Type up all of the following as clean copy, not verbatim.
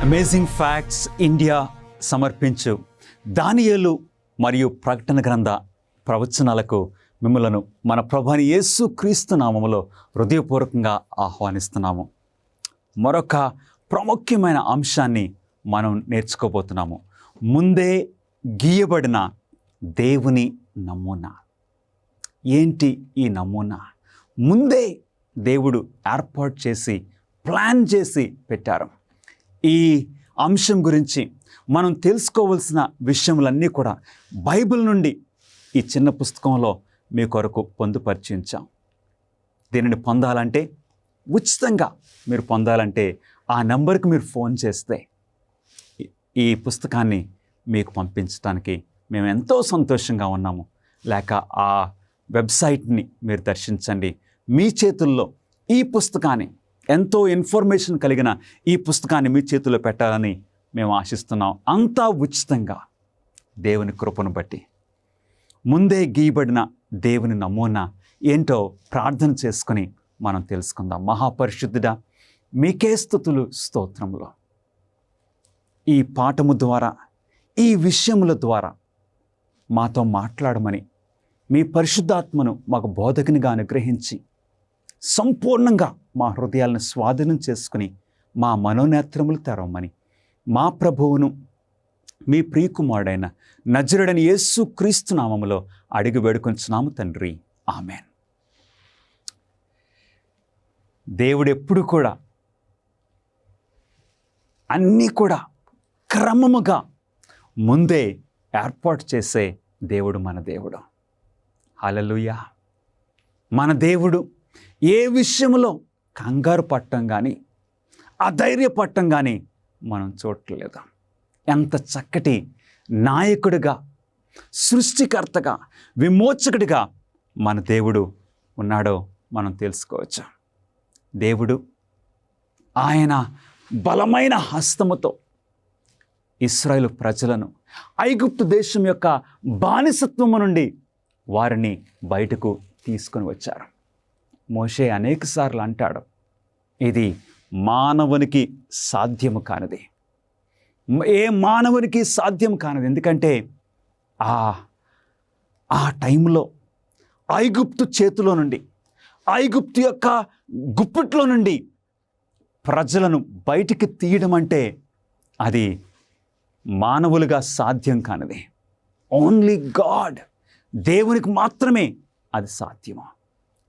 Amazing facts India సమర్పించు దానియేలు మరియు ప్రకటన గ్రంథ ప్రవచనాలకు మిమ్మలను మన ప్రభువైన యేసు క్రీస్తు నామములో హృదయపూర్వకంగా ఆహ్వానిస్తున్నాము. మరొక ప్రాముఖ్యమైన అంశాన్ని మనం నేర్చుకోబోతున్నాము. ముందే గీయబడిన దేవుని నమూనా. ఏంటి ఈ నమూనా? ముందే దేవుడు ఏర్పాటు చేసి ప్లాన్ చేసి పెట్టారు. ఈ అంశం గురించి మనం తెలుసుకోవాల్సిన విషయములన్నీ కూడా బైబిల్ నుండి ఈ చిన్న పుస్తకంలో మీ కొరకు పొందుపరిచించాం. దీనిని పొందాలంటే, ఉచితంగా మీరు పొందాలంటే ఆ నెంబర్కి మీరు ఫోన్ చేస్తే ఈ పుస్తకాన్ని మీకు పంపించడానికి మేము ఎంతో సంతోషంగా ఉన్నాము. లేక ఆ వెబ్సైట్ని మీరు దర్శించండి. మీ చేతుల్లో ఈ పుస్తకాన్ని, ఎంతో ఇన్ఫర్మేషన్ కలిగిన ఈ పుస్తకాన్ని మీ చేతుల్లో పెట్టాలని మేము ఆశిస్తున్నాం. అంతా ఉచితంగా దేవుని కృపను బట్టి. ముందే గీయబడిన దేవుని నమూనా ఏంటో ప్రార్థన చేసుకుని మనం తెలుసుకుందాం. మహాపరిశుద్ధుడా, మీకే స్తుతులు స్తోత్రములు. ఈ పాఠము ద్వారా, ఈ విషయముల ద్వారా మాతో మాట్లాడమని మీ పరిశుద్ధాత్మను మాకు బోధకునిగా అనుగ్రహించి సంపూర్ణంగా మా హృదయాలను స్వాధీనం చేసుకుని మా మనోనేత్రములు తెరవమని మా ప్రభువును మీ ప్రియకుమారుడైన నజరుడైన యేసు క్రీస్తు నామములో అడిగి వేడుకొంచున్నాము తండ్రి, ఆమెన్. దేవుడు ఎప్పుడు కూడా అన్నీ కూడా క్రమముగా ముందే ఏర్పాటు చేసే దేవుడు మన దేవుడు. హల్లెలూయా. మన దేవుడు ఏ విషయంలో కంగారు పట్టం కానీ అధైర్యపట్టం కానీ మనం చూడట్లేదు. ఎంత చక్కటి నాయకుడిగా, సృష్టికర్తగా, విమోచకుడిగా మన దేవుడు ఉన్నాడో మనం తెలుసుకోవచ్చు. దేవుడు ఆయన బలమైన హస్తముతో ఇశ్రాయేలు ప్రజలను ఐగుప్తు దేశం యొక్క బానిసత్వము నుండి వారిని బయటకు తీసుకొని వచ్చారు. మోషే అనేకసార్లు అంటాడు, ఇది మానవునికి సాధ్యము కానిది, ఏ మానవునికి సాధ్యం కానిది. ఎందుకంటే ఆ టైంలో ఐగుప్తు చేతిలో నుండి, ఐగుప్తు యొక్క గుప్పిట్లో నుండి ప్రజలను బయటికి తీయడం అంటే అది మానవులుగా సాధ్యం కానిది. ఓన్లీ గాడ్, దేవునికి మాత్రమే అది సాధ్యము.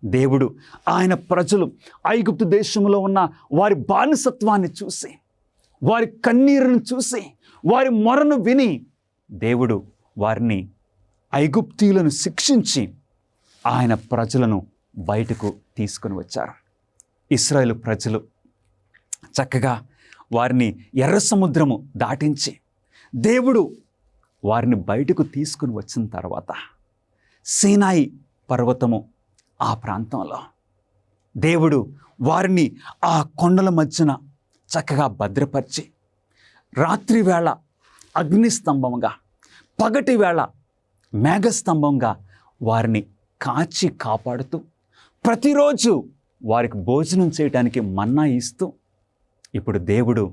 దేవుడు ఆయన ప్రజలు ఐగుప్తు దేశంలో ఉన్న వారి బానిసత్వాన్ని చూసి, వారి కన్నీరును చూసి, వారి మొరను విని దేవుడు వారిని, ఐగుప్తీయులను శిక్షించి ఆయన ప్రజలను బయటకు తీసుకొని వచ్చారు. ఇశ్రాయేలు ప్రజలు చక్కగా వారిని ఎర్ర సముద్రము దాటించి దేవుడు వారిని బయటకు తీసుకుని వచ్చిన తర్వాత సీనాయి పర్వతము ఆ ప్రాంతంలో దేవుడు వారిని ఆ కొండల మధ్యన చక్కగా భద్రపరిచి, రాత్రి వేళ అగ్నిస్తంభంగా, పగటి వేళ మేఘస్తంభంగా వారిని కాచి కాపాడుతూ, ప్రతిరోజు వారికి భోజనం చేయడానికి మన్నా ఇస్తూ, ఇప్పుడు దేవుడు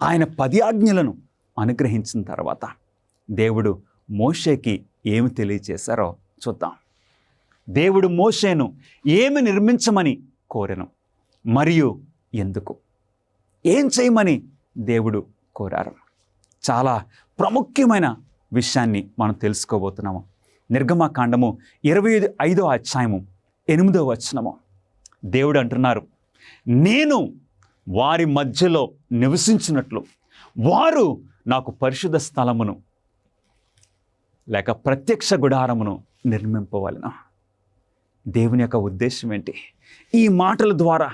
ఆయన 10 ఆజ్ఞలను అనుగ్రహించిన తర్వాత దేవుడు మోషేకి ఏమి తెలియచేశారో చూద్దాం. దేవుడు మోషేను ఏమి నిర్మించమని కోరెను మరియు ఎందుకు? ఏం చేయమని దేవుడు కోరారు? చాలా ప్రాముఖ్యమైన విషయాన్ని మనం తెలుసుకోబోతున్నాము. నిర్గమకాండము 25వ అధ్యాయము 8వ వచనము. దేవుడు అంటున్నారు, నేను వారి మధ్యలో నివసించినట్లు వారు నాకు పరిశుద్ధ స్థలమును లేక ప్రత్యక్ష గుడారమును నిర్మింపవలెను. దేవుని యొక్క ఉద్దేశం ఏంటి? ఈ మాటల ద్వారా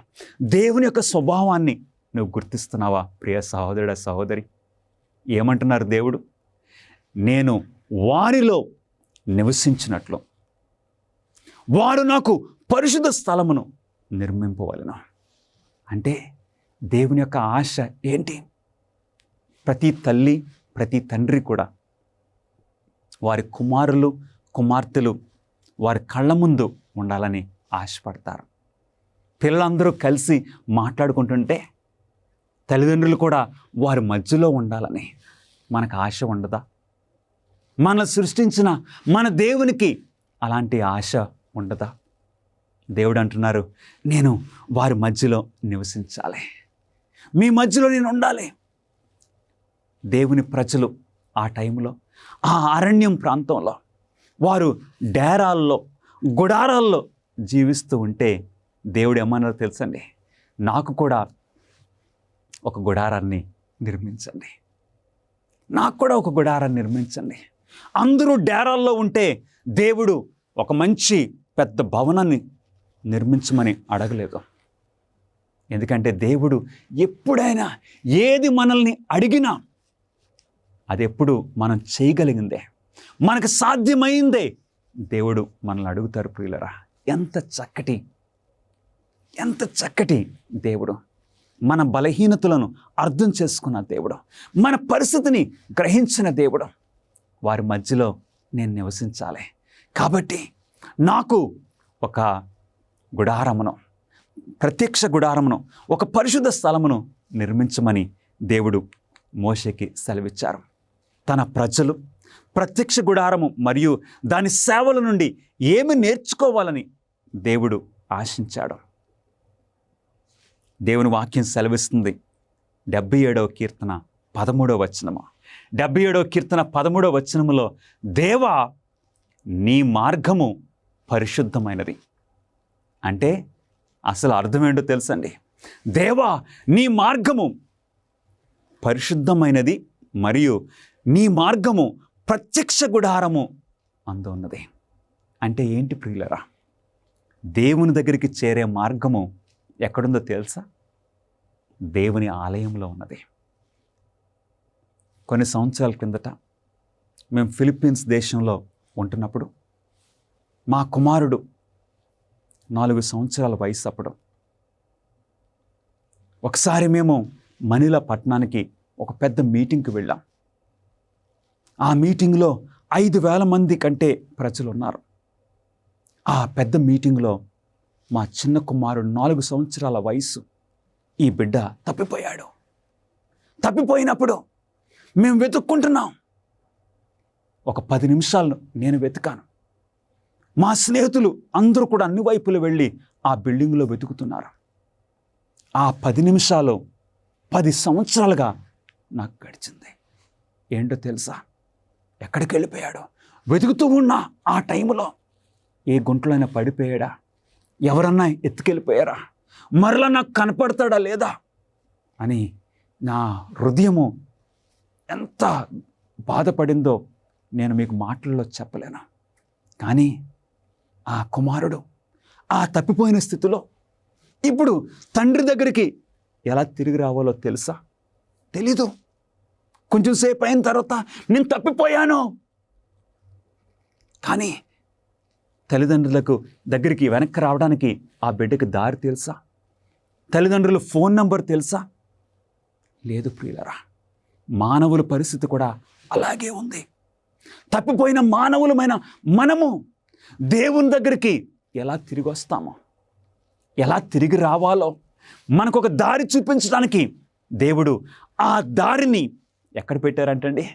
దేవుని యొక్క స్వభావాన్ని నువ్వు గుర్తిస్తున్నావా ప్రియ సహోదరుడ, సహోదరి? ఏమంటున్నారు దేవుడు? నేను వారిలో నివసించినట్లు వారు నాకు పరిశుద్ధ స్థలమును నిర్మింపవలెను. అంటే దేవుని యొక్క ఆశ ఏంటి? ప్రతి తల్లి, ప్రతి తండ్రి కూడా వారి కుమారులు, కుమార్తెలు వారి కళ్ళ ముందు ఉండాలని ఆశపడతారు. పిల్లలందరూ కలిసి మాట్లాడుకుంటుంటే తల్లిదండ్రులు కూడా వారి మధ్యలో ఉండాలని మనకు ఆశ ఉండదా? మన సృష్టించిన మన దేవునికి అలాంటి ఆశ ఉండదా? దేవుడు అంటున్నారు, నేను వారి మధ్యలో నివసించాలి, మీ మధ్యలో నేను ఉండాలి. దేవుని ప్రజలు ఆ టైంలో ఆ అరణ్యం ప్రాంతంలో వారు డేరాల్లో, గుడారాల్లో జీవిస్తూ ఉంటే దేవుడు ఏమన్నారో తెలుసండి? నాకు కూడా ఒక గుడారాన్ని నిర్మించండి, నాకు కూడా ఒక గుడారాన్ని నిర్మించండి. అందరూ డేరాల్లో ఉంటే దేవుడు ఒక మంచి పెద్ద భవనాన్ని నిర్మించమని అడగలేదు. ఎందుకంటే దేవుడు ఎప్పుడైనా ఏది మనల్ని అడిగినా అది ఎప్పుడు మనం చేయగలిగిందే, మనకు సాధ్యమైందే దేవుడు మనల్ని అడుగుతారు. ప్రియులరా, ఎంత చక్కటి దేవుడు! మన బలహీనతలను అర్థం చేసుకున్న దేవుడు, మన పరిస్థితిని గ్రహించిన దేవుడు. వారి మధ్యలో నేను నివసించాలి కాబట్టి నాకు ఒక గుడారమును, ప్రత్యక్ష గుడారమును, ఒక పరిశుద్ధ స్థలమును నిర్మించమని దేవుడు మోషేకి సెలవిచ్చారు. తన ప్రజలు ప్రత్యక్ష గుడారము మరియు దాని సేవల నుండి ఏమి నేర్చుకోవాలని దేవుడు ఆశించాడు. దేవుని వాక్యం సెలవిస్తుంది 77వ కీర్తన 13వ వచనము. 77వ కీర్తన 13వ వచనములో, దేవా నీ మార్గము పరిశుద్ధమైనది. అంటే అసలు అర్థం ఏంటో తెలుసండి? దేవా నీ మార్గము పరిశుద్ధమైనది మరియు నీ మార్గము ప్రత్యక్ష గుడారము అందు ఉన్నది. అంటే ఏంటి ప్రియులరా? దేవుని దగ్గరికి చేరే మార్గము ఎక్కడుందో తెలుసా? దేవుని ఆలయంలో ఉన్నది. కొన్ని సంవత్సరాల కిందట మేము ఫిలిప్పీన్స్ దేశంలో ఉంటున్నప్పుడు మా కుమారుడు 4 సంవత్సరాల వయసు అప్పుడు ఒకసారి మేము మనీలా పట్టణానికి ఒక పెద్ద మీటింగ్కి వెళ్ళాం. ఆ మీటింగ్లో 5,000 మంది కంటే ప్రజలు ఉన్నారు. ఆ పెద్ద మీటింగ్లో మా చిన్న కుమారుడు 4 సంవత్సరాల వయసు ఈ బిడ్డ తప్పిపోయాడు. తప్పిపోయినప్పుడు మేము వెతుక్కుంటున్నాం. ఒక 10 నిమిషాలు నేను వెతికాను. మా స్నేహితులు అందరూ కూడా అన్ని వైపులు వెళ్ళి ఆ బిల్డింగ్లో వెతుకుతున్నారు. ఆ 10 నిమిషాలు 10 సంవత్సరాలుగా నాకు గడిచింది. ఏంటో తెలుసా? ఎక్కడికి వెళ్ళిపోయాడో వెతుకుతూ ఉన్నా. ఆ టైంలో ఏ గుంటలైనా పడిపోయాడా, ఎవరన్నా ఎత్తుకెళ్ళిపోయారా, మరలా నాకు కనపడతాడా లేదా అని నా హృదయము ఎంత బాధపడిందో నేను మీకు మాటల్లో చెప్పలేను. కానీ ఆ కుమారుడు ఆ తప్పిపోయిన స్థితిలో ఇప్పుడు తండ్రి దగ్గరికి ఎలా తిరిగి రావాలో తెలుసా? తెలీదు. కొంచెం సేపు అయిన తర్వాత నేను తప్పిపోయాను. కానీ తల్లిదండ్రులకు దగ్గరికి వెనక్కి రావడానికి ఆ బిడ్డకి దారి తెలుసా? తల్లిదండ్రుల ఫోన్ నంబర్ తెలుసా? లేదు ప్రియులరా. మానవుల పరిస్థితి కూడా అలాగే ఉంది. తప్పిపోయిన మానవులమైన మనము దేవుని దగ్గరికి ఎలా తిరిగి వస్తామో, ఎలా తిరిగి రావాలో మనకు ఒక దారి చూపించడానికి దేవుడు ఆ దారిని ఎక్కడ పెట్టారంటండి?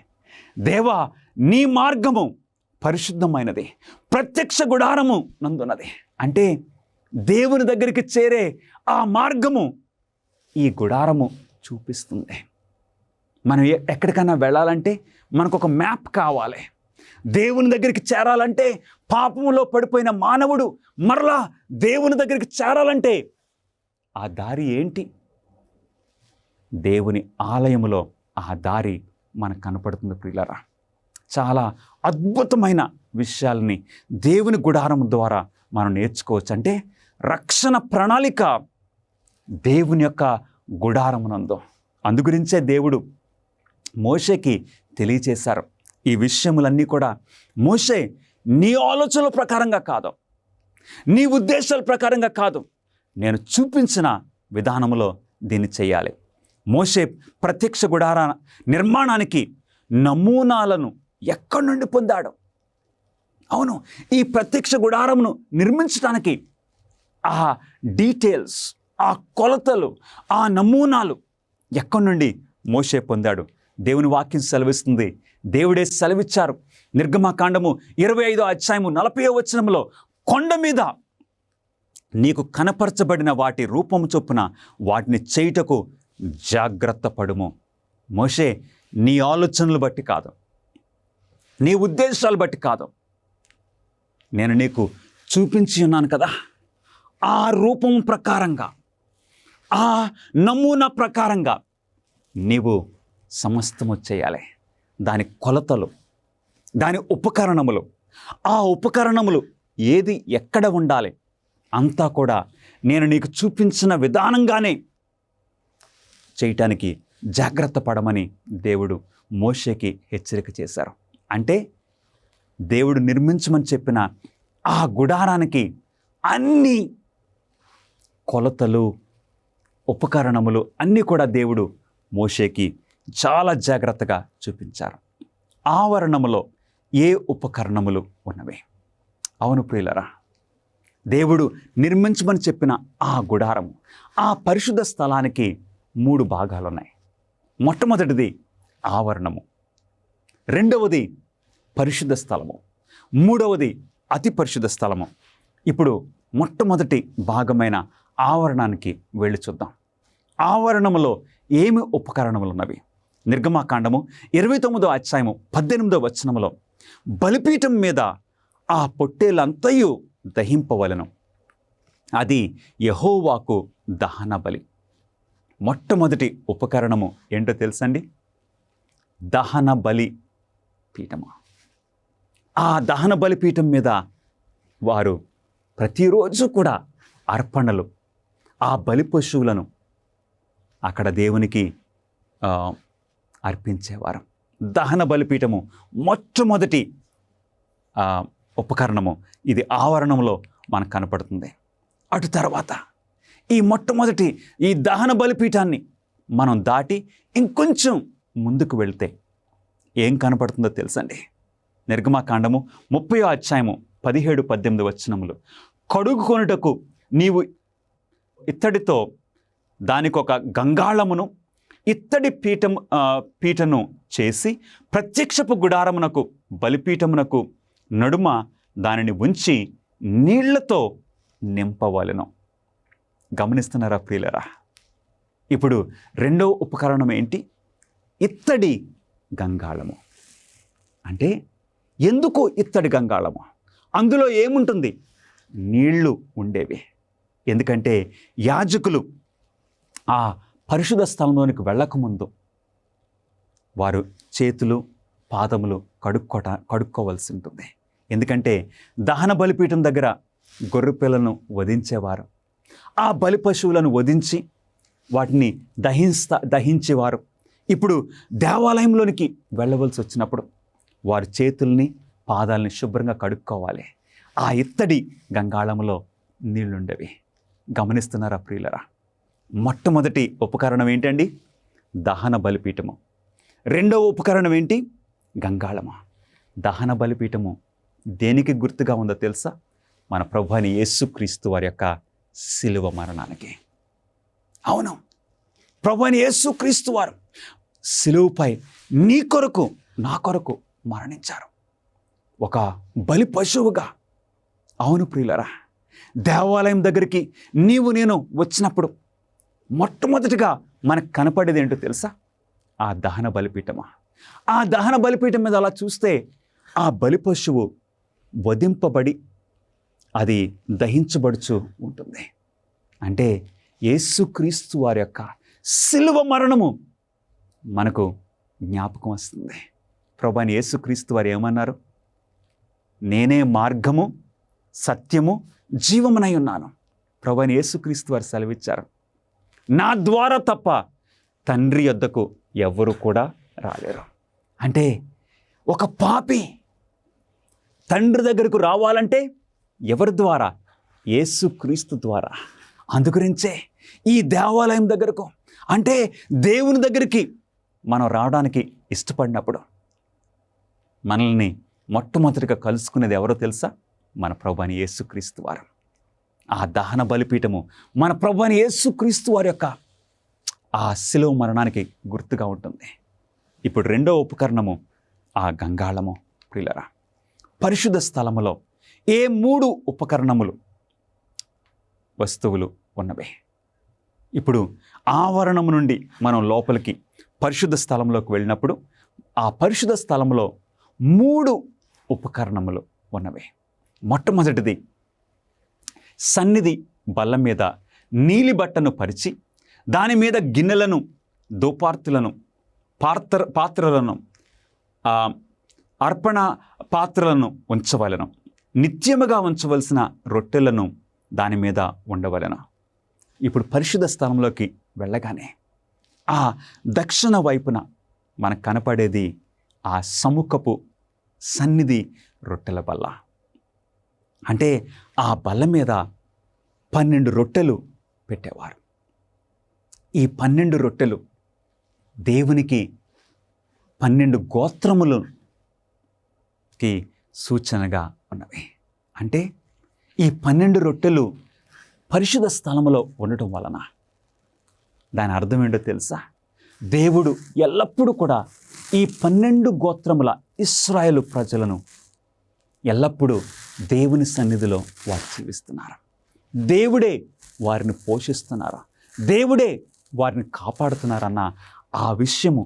దేవా నీ మార్గము పరిశుద్ధమైనది, ప్రత్యక్ష గుడారము నందున్నది. అంటే దేవుని దగ్గరికి చేరే ఆ మార్గము ఈ గుడారము చూపిస్తుంది. మనం ఎక్కడికైనా వెళ్ళాలంటే మనకు ఒక మ్యాప్ కావాలి. దేవుని దగ్గరికి చేరాలంటే, పాపములో పడిపోయిన మానవుడు మరలా దేవుని దగ్గరికి చేరాలంటే ఆ దారి ఏంటి? దేవుని ఆలయములో ఆ దారి మనకు కనపడుతుంది ప్రియులారా. చాలా అద్భుతమైన విషయాలని దేవుని గుడారం ద్వారా మనం నేర్చుకోవచ్చు. అంటే రక్షణ ప్రణాళిక దేవుని యొక్క గుడారమునందు. అందుగురించే దేవుడు మోషేకి తెలియచేశారు. ఈ విషయములన్నీ కూడా మోషే, నీ ఆలోచనల ప్రకారంగా కాదు, నీ ఉద్దేశాల ప్రకారంగా కాదు, నేను చూపించిన విధానంలో దీన్ని చేయాలి. మోషే ప్రత్యక్ష గుడార నిర్మాణానికి నమూనాలను ఎక్కడి నుండి పొందాడు? అవును, ఈ ప్రత్యక్ష గుడారమును నిర్మించడానికి ఆ డీటెయిల్స్, ఆ కొలతలు, ఆ నమూనాలు ఎక్కడి నుండి మోషే పొందాడు? దేవుని వాక్యం సెలవిస్తుంది. దేవుడే సెలవిచ్చారు. నిర్గమకాండము 25వ అధ్యాయము 40వ వచనంలో, కొండ మీద నీకు కనపరచబడిన వాటి రూపము చొప్పున వాటిని చేయుటకు జాగ్రత్త పడుము. మోషే, నీ ఆలోచనలు బట్టి కాదు, నీ ఉద్దేశాలు బట్టి కాదు, నేను నీకు చూపించి ఉన్నాను కదా, ఆ రూపం ప్రకారంగా, ఆ నమూనా ప్రకారంగా నీవు సమస్తము చేయాలి. దాని కొలతలు, దాని ఉపకరణములు, ఆ ఉపకరణములు ఏది ఎక్కడ ఉండాలి అంతా కూడా నేను నీకు చూపించిన విధానంగానే చేయటానికి జాగ్రత్త పడమని దేవుడు మోషేకి హెచ్చరిక చేశారు. అంటే దేవుడు నిర్మించమని చెప్పిన ఆ గుడారానికి అన్ని కొలతలు, ఉపకరణములు అన్నీ కూడా దేవుడు మోషేకి చాలా జాగ్రత్తగా చూపించారు. ఆవరణములో ఏ ఉపకరణములు ఉన్నవి? అవును ప్రియులరా, దేవుడు నిర్మించమని చెప్పిన ఆ గుడారము, ఆ పరిశుద్ధ స్థలానికి 3 భాగాలు ఉన్నాయి. మొట్టమొదటిది ఆవరణము, రెండవది పరిశుద్ధ స్థలము, మూడవది అతి పరిశుద్ధ స్థలము. ఇప్పుడు మొట్టమొదటి భాగమైన ఆవరణానికి వెళ్ళి చూద్దాం. ఆవరణములో ఏమి ఉపకరణములు ఉన్నవి? నిర్గమకాండము 29వ అధ్యాయము 18వ వచనములో, బలిపీఠం మీద ఆ పొట్టేలంతయు దహింపవలెను, అది యెహోవాకు దహన బలి. మొట్టమొదటి ఉపకరణము ఏంటో తెలుసండి? దహన బలి పీఠము. ఆ దహన బలి పీఠం మీద వారు ప్రతిరోజు కూడా అర్పణలు, ఆ బలి పశువులను అక్కడ దేవునికి అర్పించేవారు. దహన బలిపీఠము మొట్టమొదటి ఉపకరణము. ఇది ఆవరణంలో మనకు కనపడుతుంది. అటు తర్వాత ఈ మొట్టమొదటి ఈ దహన బలిపీఠాన్ని మనం దాటి ఇంకొంచెం ముందుకు వెళ్తే ఏం కనపడుతుందో తెలుసండి? నిర్గమకాండము 30వ అధ్యాయము 17-18 వచనములు, కడుగుకొనుటకు నీవు ఇత్తడితో దానికి ఒక గంగాళమును, ఇత్తడి పీటను చేసి ప్రత్యక్షపు గుడారమునకు బలిపీఠమునకు నడుమ దానిని ఉంచి నీళ్లతో నింపవలెను. గమనిస్తున్నారా ప్రియులరా? ఇప్పుడు రెండవ ఉపకరణం ఏంటి? ఇత్తడి గంగాళము. అంటే ఎందుకు ఇత్తడి గంగాళము? అందులో ఏముంటుంది? నీళ్లు ఉండేవి. ఎందుకంటే యాజకులు ఆ పరిశుద్ధ స్థలంలోనికి వెళ్ళకముందు వారు చేతులు, పాదములు కడుక్కోవలసి ఉంటుంది. ఎందుకంటే దహన బలిపీఠం దగ్గర గొర్రెపిల్లను వధించేవారు. ఆ బలి పశువులను వధించి వాటిని దహించేవారు. ఇప్పుడు దేవాలయంలోనికి వెళ్ళవలసి వచ్చినప్పుడు వారి చేతుల్ని, పాదాలని శుభ్రంగా కడుక్కోవాలి. ఆ ఇత్తడి గంగాళములో నీళ్లుండేవి. గమనిస్తున్నారా ప్రియులరా? మొట్టమొదటి ఉపకరణం ఏంటండి? దహన బలిపీఠము. రెండవ ఉపకరణం ఏంటి? గంగాళము. దహన బలిపీఠము దేనికి గుర్తుగా ఉందో తెలుసా? మన ప్రభువైన యేసుక్రీస్తు వారి యొక్క శిలువ మరణానికి. అవును, ప్రభువైన యేసుక్రీస్తు వారు శిలువపై నీ కొరకు, నా కొరకు మరణించారు, ఒక బలి పశువుగా. అవును ప్రియులరా, దేవాలయం దగ్గరికి నీవు నేను వచ్చినప్పుడు మొట్టమొదటిగా మనకు కనపడేది ఏంటో తెలుసా? ఆ దహన బలిపీఠమా. ఆ దహన బలిపీఠం మీద అలా చూస్తే ఆ బలి పశువు వధింపబడి అది దహించబడుచు ఉంటుంది. అంటే యేసుక్రీస్తు వారి యొక్క శిలువ మరణము మనకు జ్ఞాపకం వస్తుంది. ప్రభువైన యేసుక్రీస్తు వారు ఏమన్నారు? నేనే మార్గము, సత్యము, జీవమునై ఉన్నాను. ప్రభువైన యేసుక్రీస్తు వారు సెలవిచ్చారు, నా ద్వారా తప్ప తండ్రి యొద్దకు ఎవ్వరు కూడా రాలేరు. అంటే ఒక పాపి తండ్రి దగ్గరకు రావాలంటే ఎవరి ద్వారా? యేసుక్రీస్తు ద్వారా. అందుగురించే ఈ దేవాలయం దగ్గరకు, అంటే దేవుని దగ్గరికి మనం రావడానికి ఇష్టపడినప్పుడు మనల్ని మొట్టమొదటిగా కలుసుకునేది ఎవరో తెలుసా? మన ప్రభువైన యేసుక్రీస్తు వారు. ఆ దహన బలిపీఠము మన ప్రభువైన యేసుక్రీస్తు వారి యొక్క ఆ శిలువ మరణానికి గుర్తుగా ఉంటుంది. ఇప్పుడు రెండో ఉపకరణము ఆ గంగాళము. ప్రియులరా, పరిశుద్ధ స్థలములో ఏ 3 ఉపకరణములు వస్తువులు ఉన్నవే? ఇప్పుడు ఆవరణము నుండి మనం లోపలికి పరిశుద్ధ స్థలంలోకి వెళ్ళినప్పుడు ఆ పరిశుద్ధ స్థలంలో 3 ఉపకరణములు ఉన్నవే. మొట్టమొదటిది, సన్నిధి బల్ల మీద నీలి బట్టను పరిచి దాని మీద గిన్నెలను, ధూపార్తులను, పాత్రలను, అర్పణ పాత్రలను ఉంచవలెను. నిత్యముగా ఉంచవలసిన రొట్టెలను దాని మీద ఉండవలెను. ఇప్పుడు పరిశుద్ధ స్థలంలోకి వెళ్ళగానే ఆ దక్షిణ వైపున మనకు కనపడేది ఆ సముఖపు సన్నిధి రొట్టెల బల్ల. అంటే ఆ బల్ల మీద 12 రొట్టెలు పెట్టేవారు. ఈ 12 రొట్టెలు దేవునికి 12 గోత్రములకి సూచనగా ఉన్నవి. అంటే ఈ 12 రొట్టెలు పరిశుద్ధ స్థలములో ఉండటం వలన దాని అర్థం ఏంటో తెలుసా? దేవుడు ఎల్లప్పుడూ కూడా ఈ 12 గోత్రముల ఇశ్రాయేలు ప్రజలను ఎల్లప్పుడూ దేవుని సన్నిధిలో వారు జీవిస్తున్నారు. దేవుడే వారిని పోషిస్తున్నారు, దేవుడే వారిని కాపాడుతున్నారన్న ఆ విషయము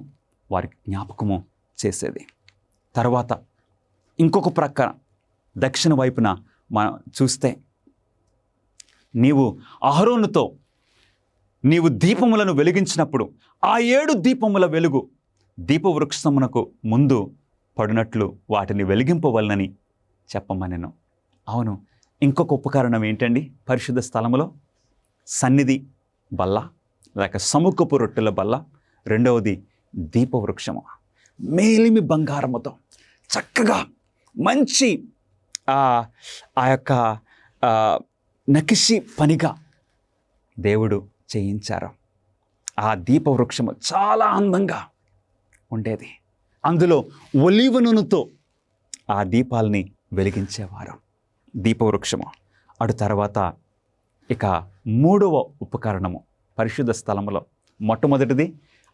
వారికి జ్ఞాపకము చేసేది. తర్వాత ఇంకొక ప్రక్క దక్షిణ వైపున మనం చూస్తే, నీవు అహరోనుతో నీవు దీపములను వెలిగించినప్పుడు ఆ 7 దీపముల వెలుగు దీపవృక్షమునకు ముందు పడినట్లు వాటిని వెలిగింపవలనని చెప్పమనెను. అవును, ఇంకొక ఉపకరణం ఏంటండి పరిశుద్ధ స్థలములో? సన్నిధి బల్ల లేక సముఖపు రొట్టెల బల్ల. రెండవది దీపవృక్షము. మేలిమి బంగారముతో చక్కగా మంచి ఆ యొక్క నకిషి పనిగా దేవుడు చేయించారు. ఆ దీపవృక్షము చాలా అందంగా ఉండేది. అందులో ఒలీవ నూనెతో ఆ దీపాలని వెలిగించేవారు. దీపవృక్షము. అటు తర్వాత ఇక 3వ ఉపకరణము పరిశుద్ధ స్థలములో మొట్టమొదటిది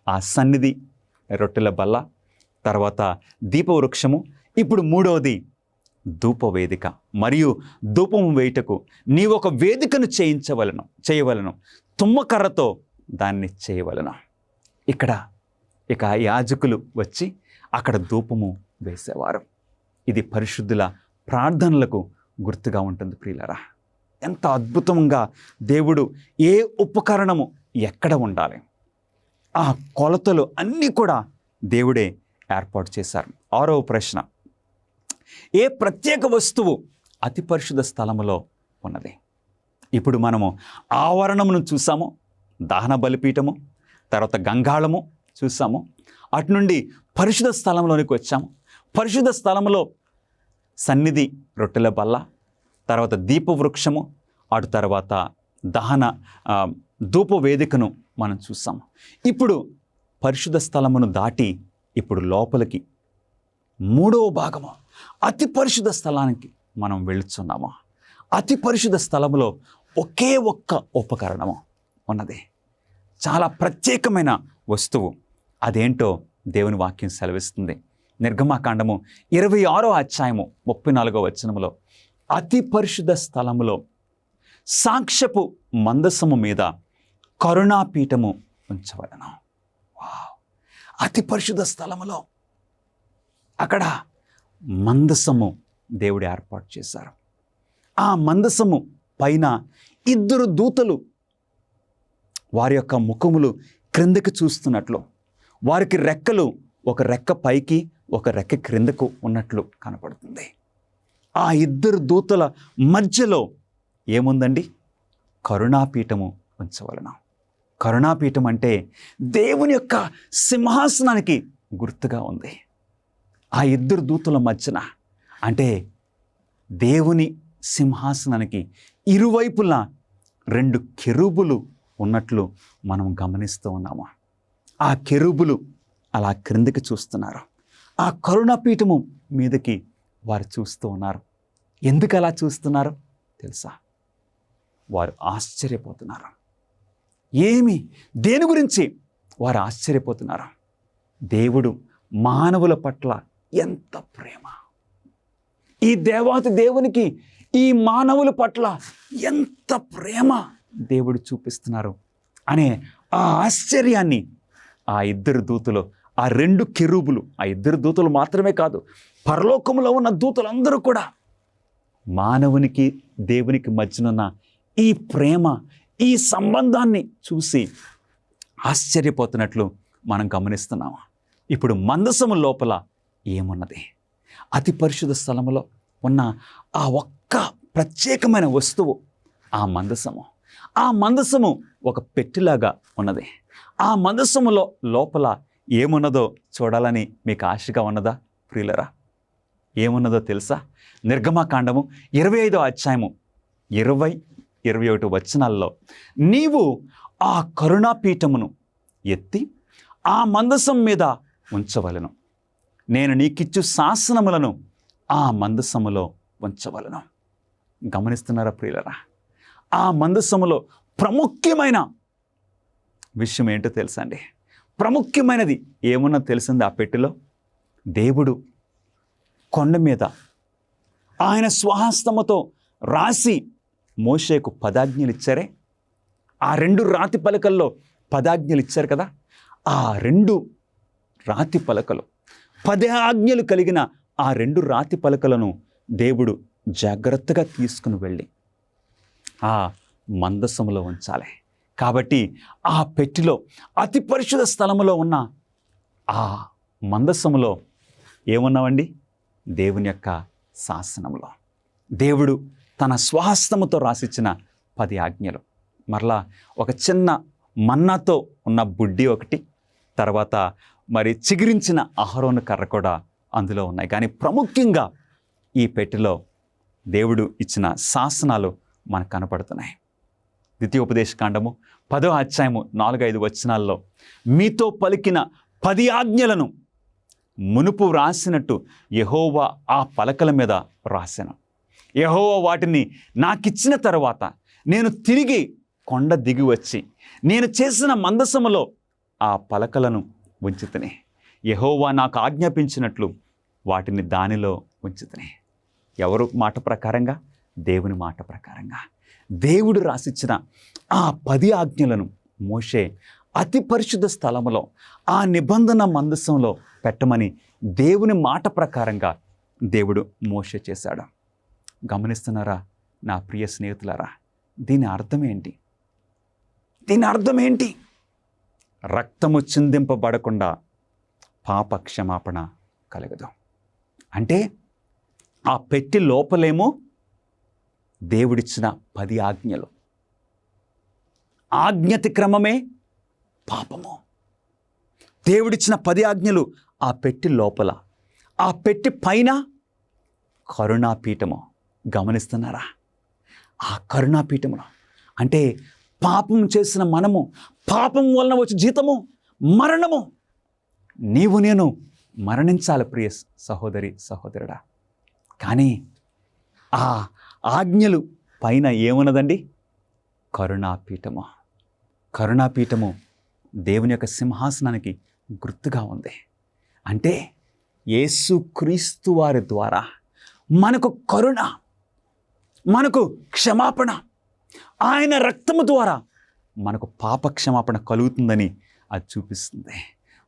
ఆ సన్నిధి రొట్టెల బల్ల, తర్వాత దీపవృక్షము. ఇప్పుడు 3వది ధూపవేదిక. మరియు ధూపము వేయుటకు నీవు ఒక వేదికను చేయవలను, తుమ్మకర్రతో దాన్ని చేయవలను. ఇక యాజకులు వచ్చి అక్కడ ధూపము వేసేవారు. ఇది పరిశుద్ధుల ప్రార్థనలకు గుర్తుగా ఉంటుంది. ప్రియులారా, ఎంత అద్భుతంగా దేవుడు ఏ ఉపకరణము ఎక్కడ ఉండాలి, ఆ కొలతలు అన్నీ కూడా దేవుడే ఏర్పాటు చేశారు. 6వ ప్రశ్న, ఏ ప్రత్యేక వస్తువు అతి పరిశుద్ధ స్థలములో ఉన్నది? ఇప్పుడు మనము ఆవరణమును చూసాము, దహన బలిపీఠము, తర్వాత గంగాళము చూసాము. అటు నుండి పరిశుద్ధ స్థలంలోనికి వచ్చాము. పరిశుద్ధ స్థలంలో సన్నిధి రొట్టెల బల్ల, తర్వాత దీపవృక్షము, అటు తర్వాత దహన ధూప వేదికను మనం చూసాము. ఇప్పుడు పరిశుద్ధ స్థలమును దాటి ఇప్పుడు లోపలికి 3వ భాగము అతి పరిశుద్ధ స్థలానికి మనం వెళుతున్నాము. అతి పరిశుద్ధ స్థలములో ఒకే ఒక్క ఉపకరణము ఉన్నది, చాలా ప్రత్యేకమైన వస్తువు. అదేంటో దేవుని వాక్యం సెలవిస్తుంది. నిర్గమాకాండము 26వ అధ్యాయము 34వ వచనములో, అతి పరిశుద్ధ స్థలములో సాక్ష్యపు మందసము మీద కరుణాపీఠము ఉంచవలెను. వావ్! అతి పరిశుద్ధ స్థలములో అక్కడ మందసము దేవుడు ఏర్పాటు చేశారు. ఆ మందసము పైన 2 దూతలు వారి యొక్క ముఖములు క్రిందకి చూస్తున్నట్లు, వారికి రెక్కలు, ఒక రెక్క పైకి ఒక రెక్క క్రిందకు ఉన్నట్లు కనపడుతుంది. ఆ 2 దూతల మధ్యలో ఏముందండి? కరుణాపీఠము ఉంచవలెను. కరుణాపీఠం అంటే దేవుని యొక్క సింహాసనానికి గుర్తుగా ఉంది. ఆ 2 దూతల మధ్యన అంటే దేవుని సింహాసనానికి ఇరువైపులా 2 కెరూబులు ఉన్నట్లు మనం గమనిస్తూ ఉన్నాము. ఆ కెరూబులు అలా క్రిందికి చూస్తున్నారు. ఆ కరుణాపీఠము మీదకి వారు చూస్తూ ఉన్నారు. ఎందుకు అలా చూస్తున్నారు తెలుసా? వారు ఆశ్చర్యపోతున్నారు. దేని గురించి వారు ఆశ్చర్యపోతున్నారు? దేవుడు మానవుల పట్ల ఎంత ప్రేమ, ఈ దేవాతి దేవునికి ఈ మానవుల పట్ల ఎంత ప్రేమ దేవుడు చూపిస్తున్నారు అనే ఆ ఆశ్చర్యాన్ని ఆ 2 దూతలు, ఆ 2 కెరూబులు, ఆ 2 దూతలు మాత్రమే కాదు, పరలోకములో ఉన్న దూతలందరూ కూడా మానవునికి దేవునికి మధ్యనున్న ఈ ప్రేమ, ఈ సంబంధాన్ని చూసి ఆశ్చర్యపోతున్నట్లు మనం గమనిస్తున్నాము. ఇప్పుడు మందసము లోపల ఏమున్నది? అతి పరిశుద్ధ స్థలములో ఉన్న ఆ ఒక్క ప్రత్యేకమైన వస్తువు ఆ మందసము. ఆ మందసము ఒక పెట్టెలాగా ఉన్నది. ఆ మందసములో లోపల ఏమున్నదో చూడాలని మీకు ఆశగా ఉన్నదా ప్రియులరా? ఏమున్నదో తెలుసా? నిర్గమకాండము 25వ అధ్యాయము 20-21 వచనాల్లో, నీవు ఆ కరుణాపీఠమును ఎత్తి ఆ మందసం మీద ఉంచవలెను, నేను నీకిచ్చు శాసనములను ఆ మందసములో ఉంచవలెను. గమనిస్తున్నారా ప్రియులరా? ఆ మందసములో ప్రాముఖ్యమైన విషయం ఏంటో తెలుసా అండి? ప్రాముఖ్యమైనది ఏమన్నా తెలిసింది? ఆ పెట్టెలో దేవుడు కొండ మీద ఆయన స్వహస్తముతో రాసి మోషేకు 10 ఆజ్ఞలు ఇచ్చారే, ఆ 2 రాతి పలకల్లో 10 ఆజ్ఞలు ఇచ్చారు కదా, ఆ 2 రాతి పలకలు, 10 ఆజ్ఞలు కలిగిన ఆ 2 రాతి పలకలను దేవుడు జాగ్రత్తగా తీసుకుని వెళ్ళి ఆ మందసములో ఉంచాలి. కాబట్టి ఆ పెట్టెలో అతి పరిశుద్ధ స్థలములో ఉన్న ఆ మందసములో ఏమున్నావండి? దేవుని యొక్క శాసనములో దేవుడు తన స్వహస్తముతో రాసిచ్చిన 10 ఆజ్ఞలు. మరలా ఒక చిన్న మన్నాతో ఉన్న బుడ్డి ఒకటి, తర్వాత మరి చిగురించిన అహరోను కర్ర కూడా అందులో ఉన్నాయి. కానీ ప్రాముఖ్యంగా ఈ పెట్టెలో దేవుడు ఇచ్చిన శాసనాలు మనకు కనపడుతున్నాయి. ద్వితీయోపదేశకాండము 10వ అధ్యాయము 4-5 వచనాల్లో, మీతో పలికిన 10 ఆజ్ఞలను మునుపు రాసినట్టు యెహోవా ఆ పలకల మీద రాసెను. యెహోవా వాటిని నాకిచ్చిన తర్వాత నేను తిరిగి కొండ దిగి వచ్చి నేను చేసిన మందసములో ఆ పలకలను ఉంచితిని. యెహోవా నాకు ఆజ్ఞాపించినట్లు వాటిని దానిలో ఉంచితిని. ఎవరు మాట ప్రకారంగా? దేవుని మాట ప్రకారంగా. దేవుడు రాసిచ్చిన ఆ 10 ఆజ్ఞలను మోషే అతి పరిశుద్ధ స్థలములో ఆ నిబంధన మందసంలో పెట్టమని దేవుని మాట ప్రకారంగా దేవుడు మోషే చేశాడు. గమనిస్తున్నారా నా ప్రియ స్నేహితులారా? దీని అర్థం ఏంటి? రక్తము చిందింపబడకుండా పాప క్షమాపణ కలగదు. అంటే ఆ పెట్టి లోపలేమో దేవుడిచ్చిన 10 ఆజ్ఞలు, ఆజ్ఞాతిక్రమమే పాపము. దేవుడిచ్చిన 10 ఆజ్ఞలు ఆ పెట్టి లోపల, ఆ పెట్టి పైన కరుణాపీఠము. గమనిస్తున్నారా? ఆ కరుణాపీఠములో అంటే పాపం చేసిన మనము, పాపం వలన వచ్చే జీతము మరణము. నీవు నేను మరణించాలి ప్రియ సహోదరి సహోదరుడా. కానీ ఆ ఆజ్ఞలు పైన ఏమున్నదండి? కరుణాపీఠము. కరుణాపీఠము దేవుని యొక్క సింహాసనానికి గుర్తుగా ఉంది. అంటే యేసుక్రీస్తు వారి ద్వారా మనకు కరుణ, మనకు క్షమాపణ, ఆయన రక్తము ద్వారా మనకు పాపక్షమాపణ కలుగుతుందని అది చూపిస్తుంది.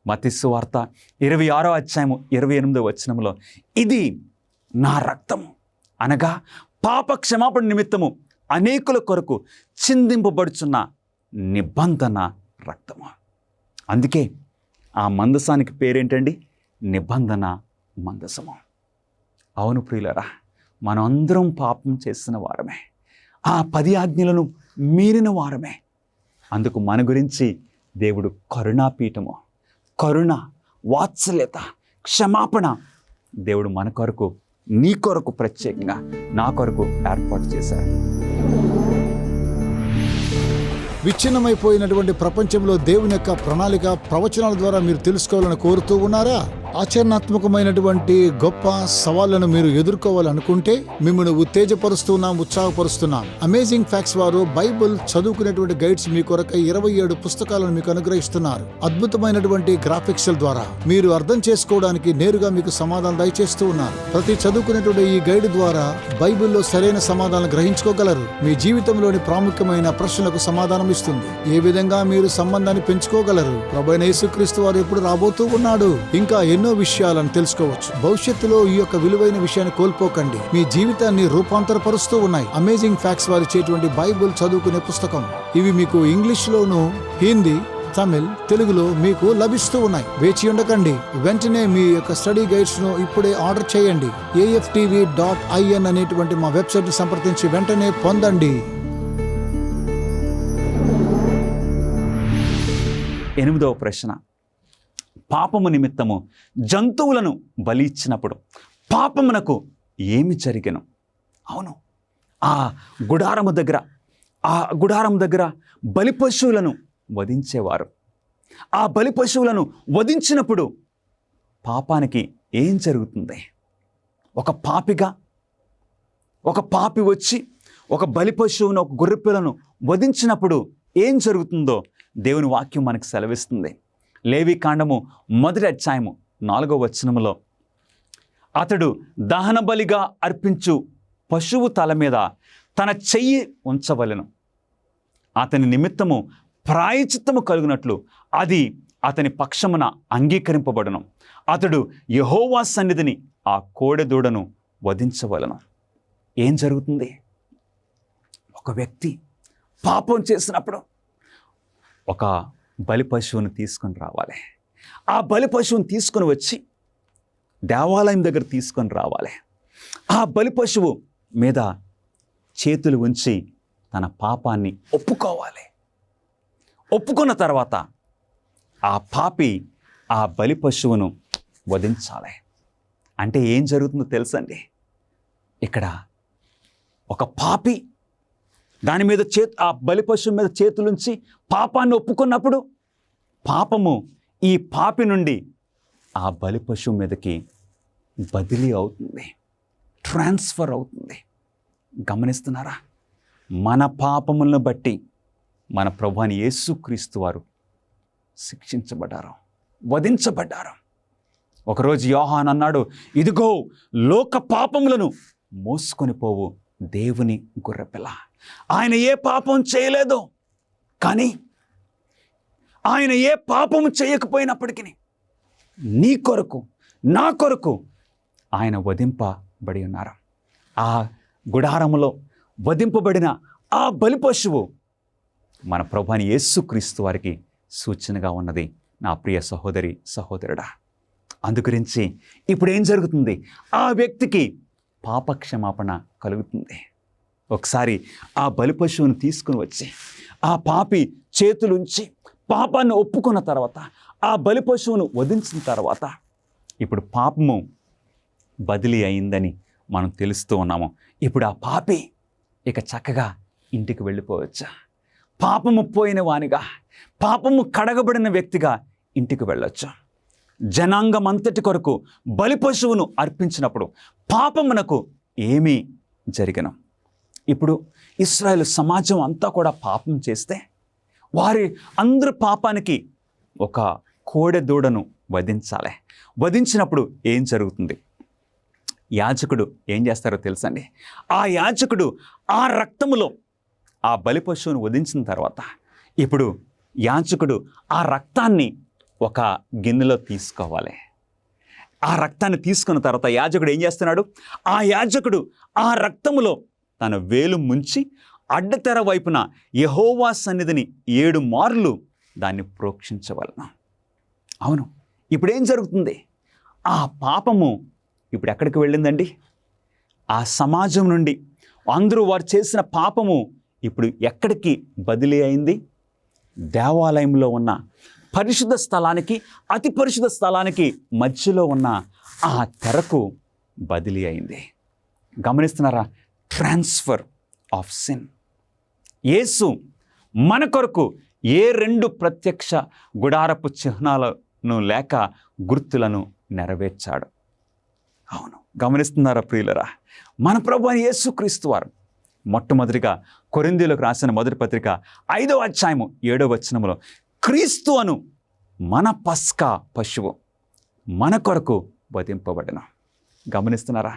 మత్తయి సువార్త 26వ అధ్యాయము 28వ వచనంలో ఇది నా రక్తము అనగా పాప క్షమాపణ నిమిత్తము అనేకుల కొరకు చిందింపబడుచున్న నిబంధన రక్తము. అందుకే ఆ మందసానికి పేరేంటండి? నిబంధన మందసము. అవును ప్రియులరా, మనమందరం పాపం చేసిన వారమే, ఆ 10 ఆజ్ఞలను మీరిన వారమే. అందుకు మన గురించి దేవుడు కరుణాపీఠము, కరుణ, వాత్సల్యత, క్షమాపణ దేవుడు మన కొరకు, నీ కొరకు ప్రత్యేకంగా నా కొరకు ఏర్పాటు చేశారు. విచ్ఛిన్నమైపోయినటువంటి ప్రపంచంలో దేవుని యొక్క ప్రణాళిక ప్రవచనాల ద్వారా మీరు తెలుసుకోవాలని కోరుతూ ఉన్నారా? ఆచరణాత్మకమైనటువంటి గొప్ప సవాళ్లను మీరు ఎదుర్కోవాలనుకుంటే మిమ్మల్ని ఉత్తేజపరుస్తున్నాం, ఉత్సాహపరుస్తున్నాం. అమేజింగ్ ఫ్యాక్ట్స్ వారు బైబిల్ చదువుకునేటువంటి గైడ్స్ మీ కొరకై 27 పుస్తకాలను మీకు అనుగ్రహిస్తున్నారు. అద్భుతమైనటువంటి గ్రాఫిక్స్ ద్వారా మీరు అర్థం చేసుకోవడానికి నేరుగా మీకు సమాధానం దయచేస్తూ ఉన్నారు. ప్రతి చదువుకునేటువంటి ఈ గైడ్ ద్వారా బైబిల్లో సరైన సమాధానం గ్రహించుకోగలరు. మీ జీవితంలోని ప్రాముఖ్యమైన ప్రశ్నలకు సమాధానం ఇస్తుంది. ఏ విధంగా మీరు సంబంధాన్ని పెంచుకోగలరు, ప్రభువైన యేసుక్రీస్తు వారు ఎప్పుడు రాబోతూ ఉన్నాడు, ఇంకా ఎన్నో విషయాలను తెలుసుకోవచ్చు. భవిష్యత్తులో ఈ యొక్క విలువైన విషయాన్ని కోల్పోకండి. మీ జీవితాన్ని రూపాంతరపరుస్తూ ఉన్నాయి అమేజింగ్ ఫ్యాక్ట్స్ వారు ఇచ్చేటువంటి బైబిల్ చదువుకునే పుస్తకం. ఇవి మీకు ఇంగ్లీష్ లోను, హిందీ, తమిళ్, తెలుగులో మీకు లభిస్తూ ఉన్నాయి. వేచి ఉండకండి, వెంటనే మీ యొక్క స్టడీ గైడ్స్ ను ఇప్పుడే ఆర్డర్ చేయండి. AFTV.in అనేటువంటి మా వెబ్సైట్ ని సంప్రదించి వెంటనే పొందండి. 8వ ప్రశ్న, పాపము నిమిత్తము జంతువులను బలి ఇచ్చినప్పుడు పాపమునకు ఏమి జరిగెను? అవును, ఆ గుడారము దగ్గర బలి పశువులను వధించేవారు. ఆ బలి పశువులను వధించినప్పుడు పాపానికి ఏం జరుగుతుంది? ఒక పాపి వచ్చి ఒక బలి పశువును, ఒక గొర్రెపిల్లను వధించినప్పుడు ఏం జరుగుతుందో దేవుని వాక్యం మనకు సెలవిస్తుంది. లేవీకాండము 1వ అధ్యాయము 4వ వచనములో, అతడు దహన బలిగా అర్పించు పశువు తల మీద తన చెయ్యి ఉంచవలెను. అతని నిమిత్తము ప్రాయశ్చిత్తము కలుగునట్లు అది అతని పక్షమున అంగీకరింపబడును. అతడు యెహోవా సన్నిధిని ఆ కోడెదూడను వధించవలెను. ఏం జరుగుతుంది? ఒక వ్యక్తి పాపం చేసినప్పుడు ఒక బలి పశువుని తీసుకొని రావాలి. ఆ బలి పశువుని తీసుకొని వచ్చి దేవాలయం దగ్గర తీసుకొని రావాలి. ఆ బలి పశువు మీద చేతులు ఉంచి తన పాపాన్ని ఒప్పుకోవాలి. ఒప్పుకున్న తర్వాత ఆ పాపి ఆ బలి పశువును వధించాలి. అంటే ఏం జరుగుతుందో తెలుసండి? ఇక్కడ ఒక పాపి దాని మీద ఆ బలి పశువు మీద చేతులుంచి పాపాన్ని ఒప్పుకున్నప్పుడు పాపము ఈ పాపి నుండి ఆ బలి పశువు మీదకి బదిలీ అవుతుంది, ట్రాన్స్ఫర్ అవుతుంది. గమనిస్తున్నారా? మన పాపములను బట్టి మన ప్రభువైన యేసుక్రీస్తు వారు శిక్షించబడ్డారు, వధించబడ్డారు. ఒకరోజు యోహాను అన్నాడు, ఇదిగో లోక పాపములను మోసుకొని పోవు దేవుని గొర్రెపిల్ల. ఆయన ఏ పాపం చేయలేదు, కానీ ఆయన ఏ పాపము చేయకపోయినప్పటికీ నీ కొరకు, నా కొరకు ఆయన వధింపబడి ఉన్నారు. ఆ గుడారములో వధింపబడిన ఆ బలి పశువు మన ప్రభువైన యేసుక్రీస్తు వారికి సూచనగా ఉన్నది. నా ప్రియ సహోదరి, సహోదరుడా, అందుగురించి ఇప్పుడు ఏం జరుగుతుంది? ఆ వ్యక్తికి పాపక్షమాపణ కలుగుతుంది. ఒకసారి ఆ బలి పశువును తీసుకుని వచ్చి ఆ పాపి చేతులుంచి పాపాన్ని ఒప్పుకున్న తర్వాత ఆ బలి పశువును వధించిన తర్వాత ఇప్పుడు పాపము బదిలీ అయిందని మనం తెలుస్తూ ఉన్నాము. ఇప్పుడు ఆ పాపి ఇక చక్కగా ఇంటికి వెళ్ళిపోవచ్చు. పాపము పోయిన వానిగా, పాపము కడగబడిన వ్యక్తిగా ఇంటికి వెళ్ళొచ్చు. జనాంగం అంతటి కొరకు బలి పశువును అర్పించినప్పుడు పాపమునకు ఏమీ జరిగను. ఇప్పుడు ఇశ్రాయేలు సమాజం అంతా కూడా పాపం చేస్తే వారి అందరి పాపానికి ఒక కోడె దూడను వధించాలి. వధించినప్పుడు ఏం జరుగుతుంది? యాజకుడు ఏం చేస్తారో తెలుసండి? ఆ యాజకుడు ఆ రక్తములో ఆ బలి పశువును వధించిన తర్వాత ఇప్పుడు యాజకుడు ఆ రక్తాన్ని ఒక గిన్నెలో తీసుకోవాలి. ఆ రక్తాన్ని తీసుకున్న తర్వాత యాజకుడు ఏం చేస్తున్నాడు? ఆ యాజకుడు ఆ రక్తములో తన వేలు ముంచి అడ్డతెర వైపున యెహోవా సన్నిధిని 7 మార్లు దాన్ని ప్రోక్షించవలెను. అవును, ఇప్పుడు ఏం జరుగుతుంది? ఆ పాపము ఇప్పుడు ఎక్కడికి వెళ్ళిందండి? ఆ సమాజం నుండి అందరూ వారు చేసిన పాపము ఇప్పుడు ఎక్కడికి బదిలీ అయింది? దేవాలయంలో ఉన్న పరిశుద్ధ స్థలానికి, అతి పరిశుద్ధ స్థలానికి మధ్యలో ఉన్న ఆ తెరకు బదిలీ అయింది. గమనిస్తున్నారా? Transfer of sin. యేసు మన కొరకు ఏ 2 ప్రత్యక్ష గుడారపు చిహ్నాలను లేక గుర్తులను నెరవేర్చాడు. అవును, గమనిస్తున్నారా ప్రియులరా? మన ప్రభువైన యేసుక్రీస్తు వారు మొట్టమొదటిగా కొరింథీయులకు రాసిన మొదటి పత్రిక 5వ అధ్యాయము 7వ వచనములో క్రీస్తు అను మన పస్కా పశువు మన కొరకు వధింపబడిన. గమనిస్తున్నారా?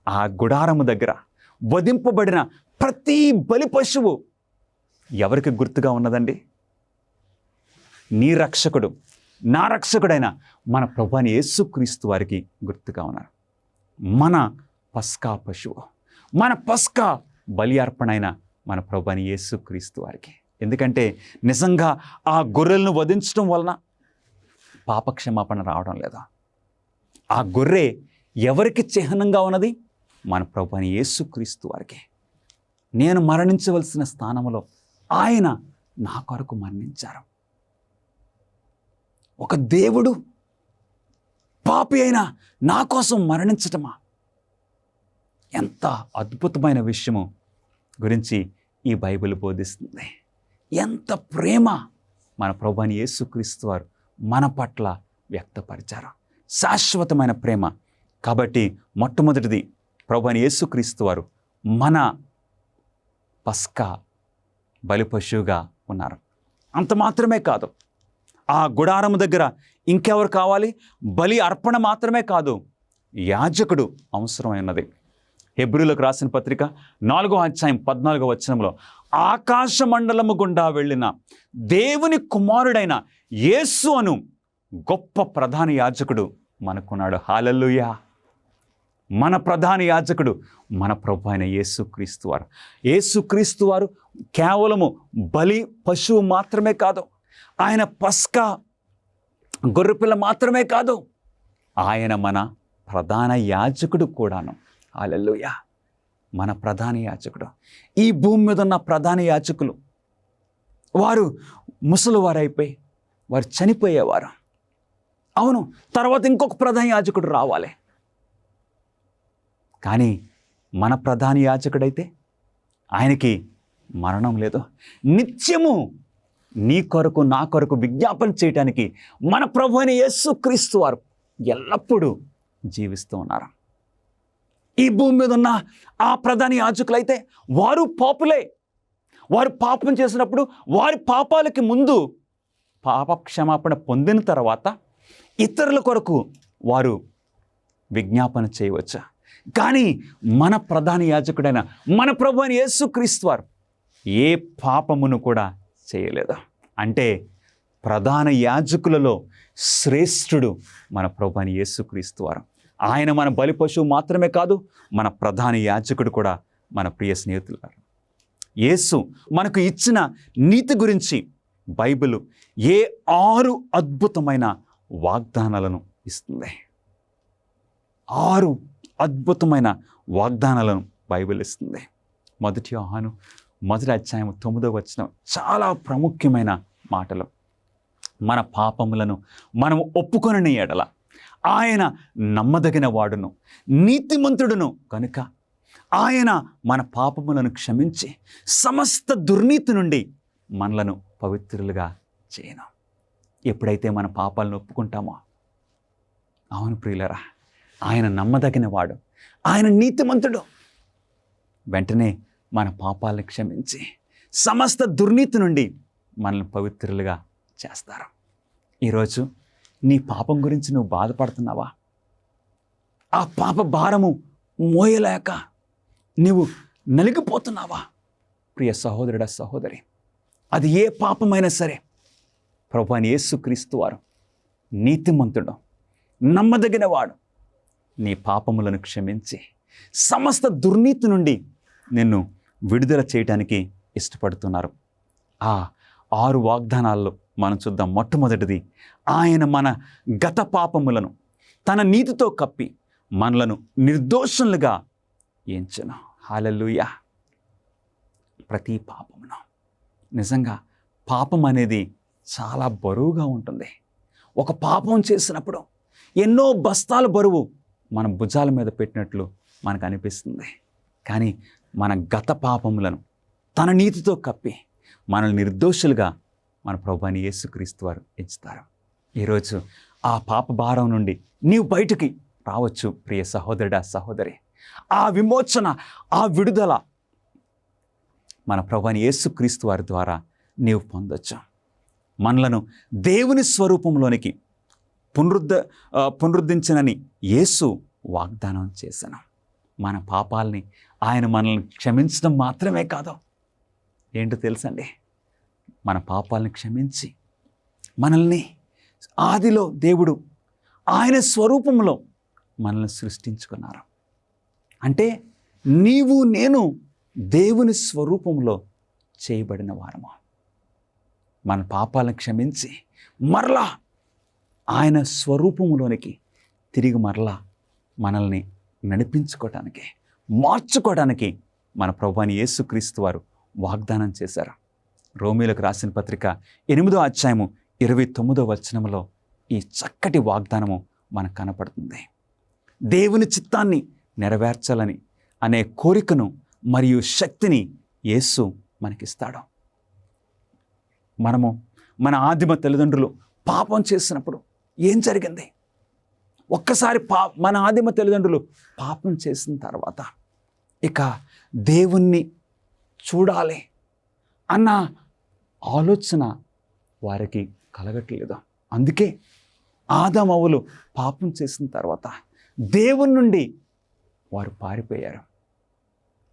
ఆ గుడారము దగ్గర వధింపబడిన ప్రతి బలి పశువు ఎవరికి గుర్తుగా ఉన్నదండి? నీ రక్షకుడు, నా రక్షకుడైన మన ప్రభువైన యేసుక్రీస్తు వారికి గుర్తుగా ఉన్నారు. మన పస్కా పశువు, మన పస్కా బలి అర్పణైన మన ప్రభువైన యేసుక్రీస్తు వారికి. ఎందుకంటే నిజంగా ఆ గొర్రెలను వధించడం వలన పాపక్షమాపణ రావడం లేదా? ఆ గొర్రె ఎవరికి చిహ్నంగా ఉన్నది? మన ప్రభువైన యేసుక్రీస్తు వారికి. నేను మరణించవలసిన స్థానంలో ఆయన నా కొరకు మరణించారు. ఒక దేవుడు పాపి అయిన నా కోసం మరణించటమా? ఎంత అద్భుతమైన విషయము గురించి ఈ బైబిల్ బోధిస్తుంది. ఎంత ప్రేమ మన ప్రభువైన యేసుక్రీస్తు వారు మన పట్ల వ్యక్తపరిచారు. శాశ్వతమైన ప్రేమ. కాబట్టి మొట్టమొదటిది ప్రభువైన యేసుక్రీస్తు వారు మన పస్కా బలి పశువుగా ఉన్నారు. అంత మాత్రమే కాదు, ఆ గుడారము దగ్గర ఇంకెవరు కావాలి? బలి అర్పణ మాత్రమే కాదు, యాజకుడు అవసరమైనది. హెబ్రీయులకు రాసిన పత్రిక 4వ అధ్యాయం 14వ వచనంలో ఆకాశ మండలము గుండా వెళ్ళిన దేవుని కుమారుడైన యేసు అను గొప్ప ప్రధాన యాజకుడు మనకున్నాడు. హల్లెలూయా! మన ప్రధాన యాజకుడు మన ప్రభువైన యేసుక్రీస్తు వారు. యేసుక్రీస్తు వారు కేవలము బలి పశువు మాత్రమే కాదు, ఆయన పస్కా గొర్రెపిల్ల మాత్రమే కాదు, ఆయన మన ప్రధాన యాజకుడు కూడాను. హల్లెలూయా! మన ప్రధాన యాజకుడు. ఈ భూమి మీద ఉన్న ప్రధాన యాజకులు వారు ముసలివారైపోయి వారు చనిపోయేవారు. అవును, తర్వాత ఇంకొక ప్రధాన యాజకుడు రావాలి. కానీ మన ప్రధాన యాజకుడైతే ఆయనకి మరణం లేదు. నిత్యము నీ కొరకు నా కొరకు విజ్ఞాపన చేయటానికి మన ప్రభువైన యేసుక్రీస్తు వారు ఎల్లప్పుడూ జీవిస్తూ ఉన్నారు. ఈ భూమి మీద ఉన్న ఆ ప్రధాన యాజకులైతే వారు పాపులే. వారు పాపం చేసినప్పుడు వారి పాపాలకి ముందు పాప క్షమాపణ పొందిన తర్వాత ఇతరుల కొరకు వారు విజ్ఞాపన చేయవచ్చు. కానీ మన ప్రధాన యాజకుడైన మన ప్రభువైన యేసుక్రీస్తు వారు ఏ పాపమును కూడా చేయలేదు. అంటే ప్రధాన యాజకులలో శ్రేష్ఠుడు మన ప్రభువైన యేసుక్రీస్తు వారు. ఆయన మన బలి పశువు మాత్రమే కాదు, మన ప్రధాన యాజకుడు కూడా. మన ప్రియ స్నేహితులారా, యేసు మనకు ఇచ్చిన నీతి గురించి బైబిల్ ఏ 6 అద్భుతమైన వాగ్దానాలను ఇస్తుంది. 6 అద్భుతమైన వాగ్దానాలను బైబిల్ ఇస్తుంది. 1 యోహాను 1వ అధ్యాయం 9వ వచనం చాలా ప్రాముఖ్యమైన మాటలు. మన పాపములను మనం ఒప్పుకొనని ఎడల ఆయన నమ్మదగిన వాడును నీతిమంతుడును కనుక ఆయన మన పాపములను క్షమించి సమస్త దుర్నీతి నుండి మనలను పవిత్రులుగా చేయను. ఎప్పుడైతే మన పాపాలను ఒప్పుకుంటామో, అవును ప్రియులరా, ఆయన నమ్మదగిన వాడు, ఆయన నీతిమంతుడు, వెంటనే మన పాపాలను క్షమించి సమస్త దుర్నీతి నుండి మనల్ని పవిత్రులుగా చేస్తారు. ఈరోజు నీ పాపం గురించి నువ్వు బాధపడుతున్నావా? ఆ పాప భారము మోయలేక నువ్వు నలిగిపోతున్నావా? ప్రియ సహోదరుడా, సహోదరి, అది ఏ పాపమైనా సరే ప్రభువైన యేసుక్రీస్తు వారు నీతిమంతుడు, నమ్మదగిన వాడు, నీ పాపములను క్షమించి సమస్త దుర్నీతి నుండి నిన్ను విడుదల చేయడానికి ఇష్టపడుతున్నారు. ఆ 6 వాగ్దానాల్లో మనం చూద్దాం. మొట్టమొదటిది, ఆయన మన గత పాపములను తన నీతితో కప్పి మనలను నిర్దోషులుగా ఎంచెను. హల్లెలూయా. ప్రతి పాపమును, నిజంగా పాపం అనేది చాలా బరువుగా ఉంటుంది. ఒక పాపం చేసినప్పుడు ఎన్నో బస్తాల బరువు మన భుజాల మీద పెట్టినట్లు మనకు అనిపిస్తుంది. కానీ మన గత పాపములను తన నీతితో కప్పి మనల్ని నిర్దోషులుగా మన ప్రభువైన యేసుక్రీస్తు వారు ఎంచుతారు. ఈరోజు ఆ పాప భారం నుండి నీవు బయటికి రావచ్చు ప్రియ సహోదరుడా, సహోదరి. ఆ విమోచన, ఆ విడుదల మన ప్రభువైన యేసుక్రీస్తు వారి ద్వారా నీవు పొందొచ్చు. మనలను దేవుని స్వరూపంలోనికి పునరుద్ధరించనని యేసు వాగ్దానం చేశాను. మన పాపాలని ఆయన మనల్ని క్షమించడం మాత్రమే కాదు, ఏంటో తెలుసండి, మన పాపాలని క్షమించి మనల్ని ఆదిలో దేవుడు ఆయన స్వరూపంలో మనల్ని సృష్టించుకున్నారు. అంటే నీవు నేను దేవుని స్వరూపంలో చేయబడిన వారము. మన పాపాలను క్షమించి మరలా ఆయన స్వరూపంలోనికి తిరిగి మరలా మనల్ని నడిపించుకోవటానికి, మార్చుకోవడానికి మన ప్రభువైన యేసుక్రీస్తు వారు వాగ్దానం చేశారు. రోమీయులకు రాసిన పత్రిక 8వ అధ్యాయము 29వ వచనంలో ఈ చక్కటి వాగ్దానము మనకు కనపడుతుంది. దేవుని చిత్తాన్ని నెరవేర్చాలని అనే కోరికను మరియు శక్తిని యేసు మనకిస్తాడు. మనము మన ఆదిమ తల్లిదండ్రులు పాపం చేసినప్పుడు ఏం జరిగింది? ఒక్కసారి మన ఆదిమ తల్లిదండ్రులు పాపం చేసిన తర్వాత ఇక దేవుణ్ణి చూడాలి అన్న ఆలోచన వారికి కలగట్లేదు. అందుకే ఆదామవ్వలు పాపం చేసిన తర్వాత దేవుని నుండి వారు పారిపోయారు.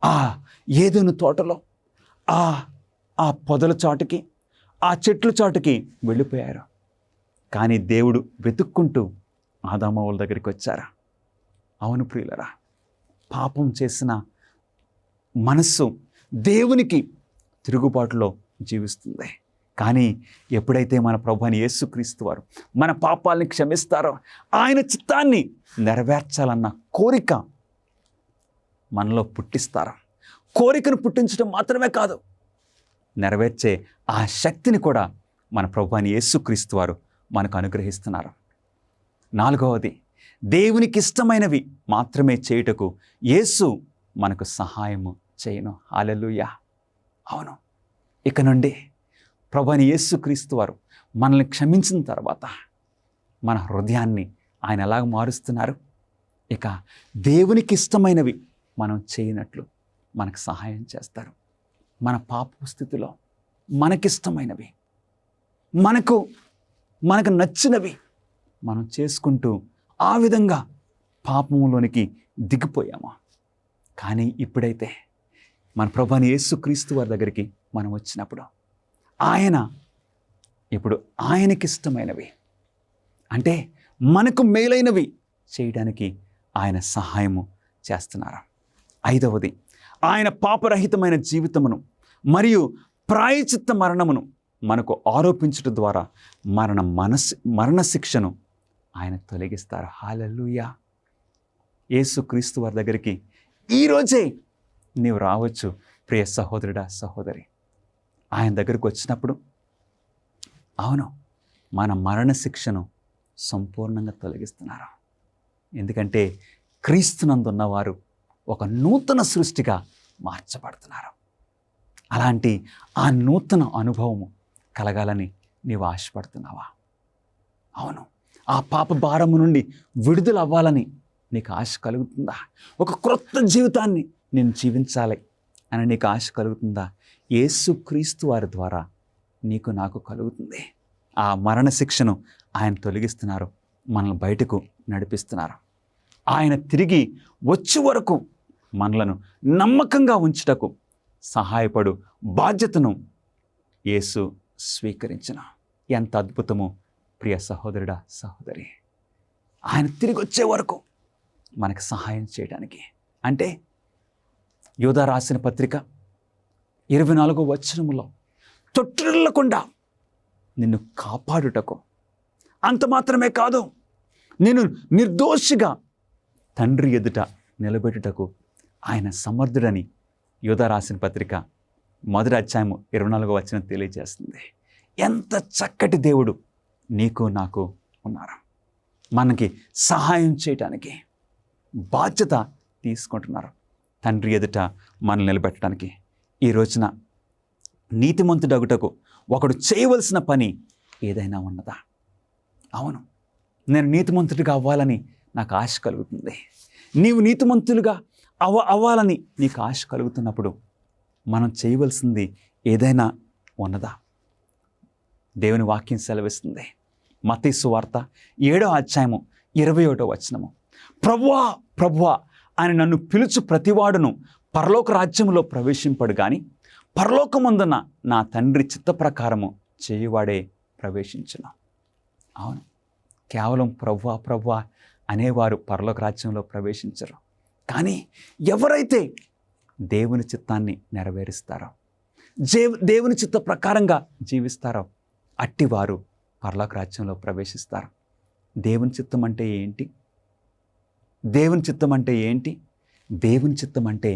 ఆ ఏదెను తోటలో ఆ పొదల చాటుకి, ఆ చెట్ల చాటుకి వెళ్ళిపోయారు. కానీ దేవుడు వెతుక్కుంటూ ఆదామవ్వల దగ్గరికి వచ్చారా? అవును ప్రియులరా, పాపం చేసిన మనస్సు దేవునికి తిరుగుబాటులో జీవిస్తుంది. కానీ ఎప్పుడైతే మన ప్రభువైన యేసుక్రీస్తు వారు మన పాపాలని క్షమిస్తారో, ఆయన చిత్తాన్ని నెరవేర్చాలన్న కోరిక మనలో పుట్టిస్తారు. కోరికను పుట్టించడం మాత్రమే కాదు, నెరవేర్చే ఆ శక్తిని కూడా మన ప్రభువైన యేసుక్రీస్తు వారు మనకు అనుగ్రహిస్తున్నారు. 4వది, దేవునికి ఇష్టమైనవి మాత్రమే చేయుటకు యేసు మనకు సహాయము చేయను. హల్లెలూయా. అవును, ఇక నుండి ప్రభువైన యేసుక్రీస్తు వారు మనల్ని క్షమించిన తర్వాత మన హృదయాన్ని ఆయన ఎలాగ మారుస్తున్నారు? ఇక దేవునికి ఇష్టమైనవి మనం చేయనట్లు మనకు సహాయం చేస్తారు. మన పాప స్థితిలో మనకిష్టమైనవి, మనకు నచ్చినవి మనం చేసుకుంటూ ఆ విధంగా పాపంలోనికి దిగిపోయాము. కానీ ఇప్పుడైతే మన ప్రభువైన యేసుక్రీస్తు వారి దగ్గరికి మనం వచ్చినప్పుడు ఇప్పుడు ఆయనకిష్టమైనవి, అంటే మనకు మేలైనవి చేయడానికి ఆయన సహాయము చేస్తున్నారు. 5వది, ఆయన పాపరహితమైన జీవితమును మరియు ప్రాయచిత్త మరణమును మనకు ఆరోపించడం ద్వారా మరణ శిక్షను ఆయన తొలగిస్తారు. హల్లెలూయా. యేసుక్రీస్తు వారి దగ్గరికి ఈరోజే నీవు రావచ్చు ప్రియ సహోదరుడా, సహోదరి. ఆయన దగ్గరకు వచ్చినప్పుడు అవును, మన మరణ శిక్షను సంపూర్ణంగా తొలగిస్తున్నారు. ఎందుకంటే క్రీస్తునందున్నవారు ఒక నూతన సృష్టిగా మార్చబడుతున్నారు. అలాంటి ఆ నూతన అనుభవము కలగాలని నీవు ఆశపడుతున్నావా? అవును, ఆ పాప భారము నుండి విడుదల అవ్వాలని నీకు ఆశ కలుగుతుందా? ఒక క్రొత్త జీవితాన్ని నేను జీవించాలి అని నీకు ఆశ కలుగుతుందా? యేసుక్రీస్తు వారి ద్వారా నీకు నాకు కలుగుతుంది. ఆ మరణ శిక్షను ఆయన తొలగిస్తున్నారు, మనల్ని బయటకు నడిపిస్తున్నారు. ఆయన తిరిగి వచ్చే వరకు మనలను నమ్మకంగా ఉంచుటకు సహాయపడు బాధ్యతను యేసు స్వీకరించిన. ఎంత అద్భుతమో ప్రియ సహోదరుడా, సహోదరి. ఆయన తిరిగి వచ్చే వరకు మనకు సహాయం చేయడానికి. అంటే యూదా రాసిన పత్రిక 24వ వచనములో తొట్టిల్లకుండా నిన్ను కాపాడుటకు, అంత మాత్రమే కాదు, నేను నిర్దోషిగా తండ్రి ఎదుట నిలబెట్టుటకు ఆయన సమర్థుడని యూదా రాసిన పత్రిక 1వ అధ్యాయము 24వ వచనం తెలియజేస్తుంది. ఎంత చక్కటి దేవుడు నీకు నాకు ఉన్నారు. మనకి సహాయం చేయటానికి బాధ్యత తీసుకుంటున్నారు. తండ్రి ఎదుట మనల్ని నిలబెట్టడానికి. ఈ రోజున నీతిమంతుడగుటకు ఒకడు చేయవలసిన పని ఏదైనా ఉన్నదా? అవును, నేను నీతిమంతుడిగా అవ్వాలని నాకు ఆశ కలుగుతుంది. నీవు నీతిమంతులుగా అవ్వాలని నీకు ఆశ కలుగుతున్నప్పుడు మనం చేయవలసింది ఏదైనా ఉన్నదా? దేవుని వాక్యం సెలవిస్తుంది. మత్తయి సువార్త 7వ అధ్యాయము 21వ వచనము, ప్రభువా ప్రభువా అని నన్ను పిలుచు ప్రతివాడును పరలోక రాజ్యములో ప్రవేశింపడు గాని పరలోకమందున నా తండ్రి చిత్త ప్రకారము చేయువాడే ప్రవేశించును. అవును, కేవలం ప్రభువా ప్రభువా అనేవారు పరలోక రాజ్యంలో ప్రవేశించరు. కానీ ఎవరైతే దేవుని చిత్తాన్ని నెరవేరుస్తారో, దేవుని చిత్త ప్రకారంగా జీవిస్తారో అట్టివారు పరలోక రాజ్యంలో ప్రవేశిస్తారు. దేవుని చిత్తం అంటే ఏంటి? దేవుని చిత్తం అంటే ఏంటి? దేవుని చిత్తం అంటే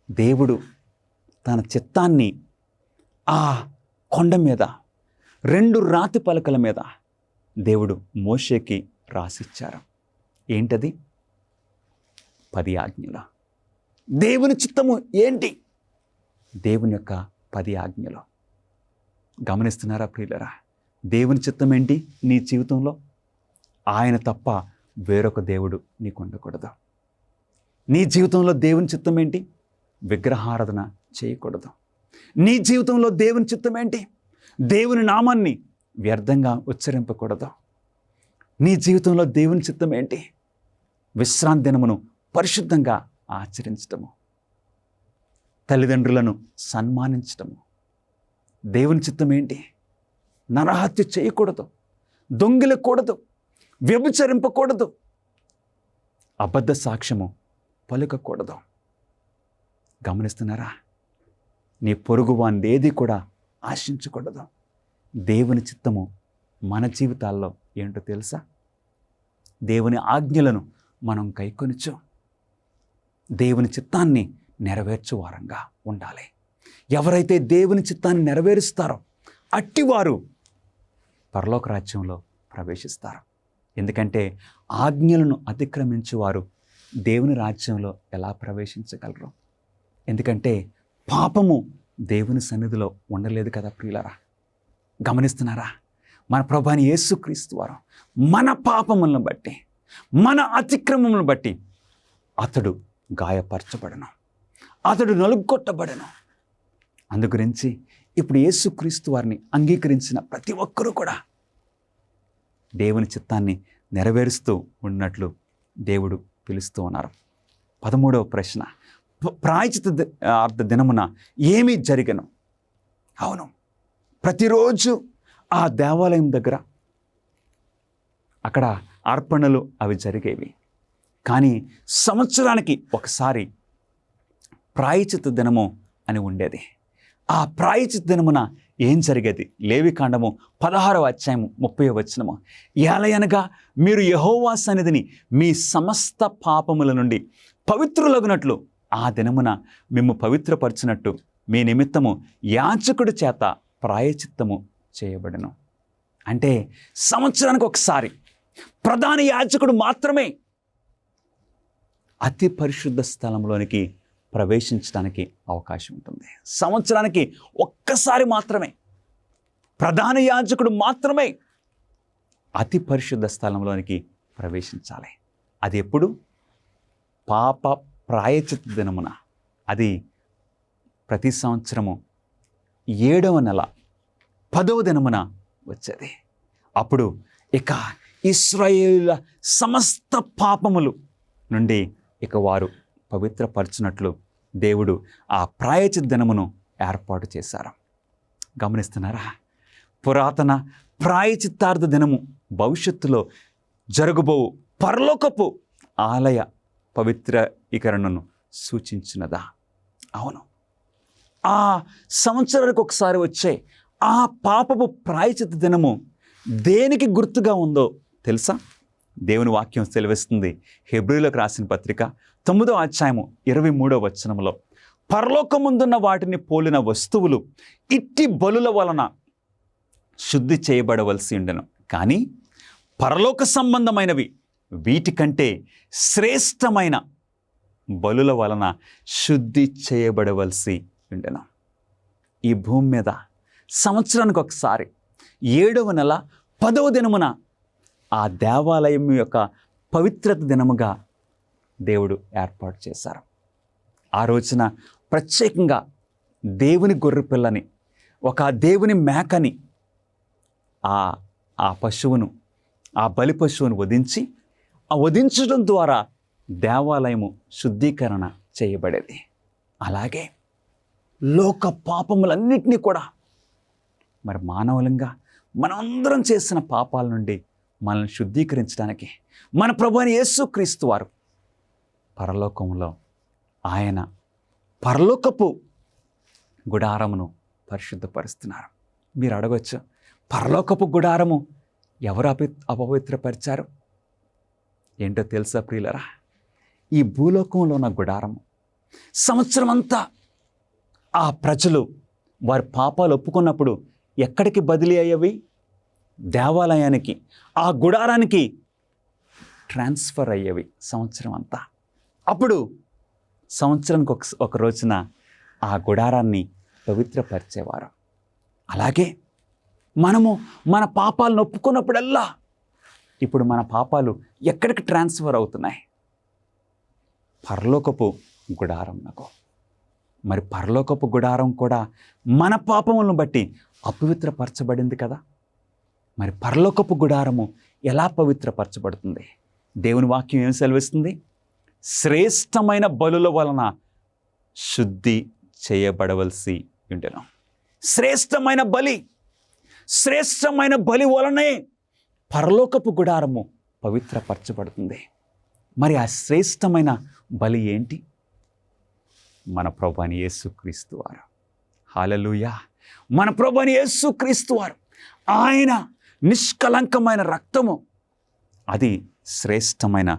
దేవుడు తన చిత్తాన్ని ఆ కొండ మీద 2 రాతి పలకల మీద దేవుడు మోషేకి రాసిచ్చారు. ఏంటది? 10 ఆజ్ఞలు. దేవుని చిత్తము ఏంటి? దేవుని యొక్క 10 ఆజ్ఞలు. గమనిస్తున్నారా ప్రియులరా? దేవుని చిత్తం ఏంటి నీ జీవితంలో? ఆయన తప్ప వేరొక దేవుడు నీకు ఉండకూడదు. నీ జీవితంలో దేవుని చిత్తం ఏంటి? విగ్రహారాధన చేయకూడదు. నీ జీవితంలో దేవుని చిత్తం ఏంటి? దేవుని నామాన్ని వ్యర్థంగా ఉచ్చరింపకూడదు. నీ జీవితంలో దేవుని చిత్తం ఏంటి? విశ్రాంతి దినమును పరిశుద్ధంగా ఆచరించటము, తల్లిదండ్రులను సన్మానించటము. దేవుని చిత్తం ఏంటి? నరహత్య చేయకూడదు, దొంగిలకూడదు, వ్యభిచరింపకూడదు, అబద్ధ సాక్ష్యము పలుకకూడదు. గమనిస్తున్నారా? నీ పొరుగు వాందేది కూడా ఆశించకూడదు. దేవుని చిత్తము మన జీవితాల్లో ఏంటో తెలుసా? దేవుని ఆజ్ఞలను మనం కైకొనుచు దేవుని చిత్తాన్ని నెరవేర్చు వారంగా ఉండాలి. ఎవరైతే దేవుని చిత్తాన్ని నెరవేరుస్తారో అట్టివారు పరలోక రాజ్యంలో ప్రవేశిస్తారు. ఎందుకంటే ఆజ్ఞలను అతిక్రమించువారు దేవుని రాజ్యంలో ఎలా ప్రవేశించగలరు? ఎందుకంటే పాపము దేవుని సన్నిధిలో ఉండలేదు కదా ప్రియులారా. గమనిస్తున్నారా? మన ప్రభువైన యేసుక్రీస్తు వారు మన పాపములను బట్టి, మన అతిక్రమములను బట్టి అతడు గాయపరచబడను, అతడు నలుగొట్టబడను. అందుగురించి ఇప్పుడు యేసుక్రీస్తు వారిని అంగీకరించిన ప్రతి ఒక్కరూ కూడా దేవుని చిత్తాన్ని నెరవేరుస్తూ ఉన్నట్లు దేవుడు పిలుస్తూ ఉన్నారు. 13వ ప్రశ్న, ప్రాయశ్చిత్త దినమున ఏమి జరిగను? అవును, ప్రతిరోజు ఆ దేవాలయం దగ్గర అక్కడ అర్పణలు అవి జరిగేవి. కానీ సంవత్సరానికి ఒకసారి ప్రాయశ్చిత్త దినము అని ఉండేది. ఆ ప్రాయశ్చిత్త దినమున ఏం జరిగేది? లేవికాండము 16వ అధ్యాయము 30వ వచనము, ఏలయనగా మీరు యెహోవా సన్నిధిని మీ సమస్త పాపముల నుండి పవిత్రులగునట్లు ఆ దినమున మిమ్ము పవిత్రపరచునట్టు మీ నిమిత్తము యాజకుడి చేత ప్రాయశ్చిత్తము చేయబడను. అంటే సంవత్సరానికి ఒకసారి ప్రధాన యాజకుడు మాత్రమే అతి పరిశుద్ధ స్థలంలోనికి ప్రవేశించడానికి అవకాశం ఉంటుంది. సంవత్సరానికి ఒక్కసారి మాత్రమే ప్రధాన యాజకుడు మాత్రమే అతి పరిశుద్ధ స్థలంలోనికి ప్రవేశించాలి. అది ఎప్పుడు? పాప ప్రాయశ్చిత్త దినమున. అది ప్రతి సంవత్సరము 7వ నెల 10వ దినమున వచ్చేది. అప్పుడు ఇక ఇశ్రాయేలుల సమస్త పాపములు నుండి ఇక వారు పవిత్రపరచునట్లు దేవుడు ఆ ప్రాయశ్చిత్త దినమును ఏర్పాటు చేశారు. గమనిస్తున్నారా? పురాతన ప్రాయచిత్తార్థ దినము భవిష్యత్తులో జరగబో పరలోకపు ఆలయ పవిత్రీకరణను సూచించినదా? అవును. ఆ సంవత్సరానికి ఒకసారి వచ్చే ఆ పాపపు ప్రాయచిత్త దినము దేనికి గుర్తుగా ఉందో తెలుసా? దేవుని వాక్యం సెలవిస్తుంది. హెబ్రీయులకు రాసిన పత్రిక 9వ అధ్యాయము 23వ వచనంలో, పరలోకముందున్న వాటిని పోలిన వస్తువులు ఇట్టి బలుల వలన శుద్ధి చేయబడవలసి ఉండెను, కానీ పరలోక సంబంధమైనవి వీటికంటే శ్రేష్టమైన బలుల వలన శుద్ధి చేయబడవలసి ఉండెను. ఈ భూమి మీద సంవత్సరానికి ఒకసారి 7వ నెల 10వ దినమున ఆ దేవాలయం యొక్క పవిత్రత దినముగా దేవుడు ఏర్పాటు చేశారు. ఆ రోజున ప్రత్యేకంగా దేవుని గొర్రె పిల్లని, ఒక దేవుని మేకని, ఆ పశువును, ఆ బలి పశువును వధించి, ఆ వధించడం ద్వారా దేవాలయము శుద్ధీకరణ చేయబడేది. అలాగే లోక పాపములన్నిటినీ కూడా మరి మానవులంగా మనందరం చేసిన పాపాల నుండి మనల్ని శుద్ధీకరించడానికి మన ప్రభువైన యేసుక్రీస్తు వారు పరలోకంలో ఆయన పరలోకపు గుడారమును పరిశుద్ధపరుస్తున్నారు. మీరు అడగొచ్చు, పరలోకపు గుడారము ఎవరు అపవిత్రపరిచారు? ఏంటో తెలుసా ప్రియులరా? ఈ భూలోకంలో ఉన్న గుడారము సంవత్సరం అంతా ఆ ప్రజలు వారి పాపాలు ఒప్పుకున్నప్పుడు ఎక్కడికి బదిలీ అయ్యేవి? దేవాలయానికి, ఆ గుడారానికి ట్రాన్స్ఫర్ అయ్యేవి సంవత్సరం అంతా. అప్పుడు సంవత్సరానికి ఒక రోజున ఆ గుడారాన్ని పవిత్రపరిచేవారు. అలాగే మనము మన పాపాలను ఒప్పుకున్నప్పుడల్లా ఇప్పుడు మన పాపాలు ఎక్కడికి ట్రాన్స్ఫర్ అవుతున్నాయి? పరలోకపు గుడారంనకు. మరి పరలోకపు గుడారం కూడా మన పాపములను బట్టి అపవిత్రపరచబడింది కదా. మరి పరలోకపు గుడారము ఎలా పవిత్రపరచబడుతుంది? దేవుని వాక్యం ఏం సెలవిస్తుంది? శ్రేష్టమైన బలుల వలన శుద్ధి చేయబడవలసి ఉండెను. శ్రేష్టమైన బలి వలనే పరలోకపు గుడారము పవిత్రపరచబడుతుంది. మరి ఆ శ్రేష్టమైన బలి ఏంటి? మన ప్రభువైన యేసుక్రీస్తు వారు. హల్లెలూయా! మన ప్రభువైన యేసుక్రీస్తు వారు, ఆయన నిష్కలంకమైన రక్తము, అది శ్రేష్టమైన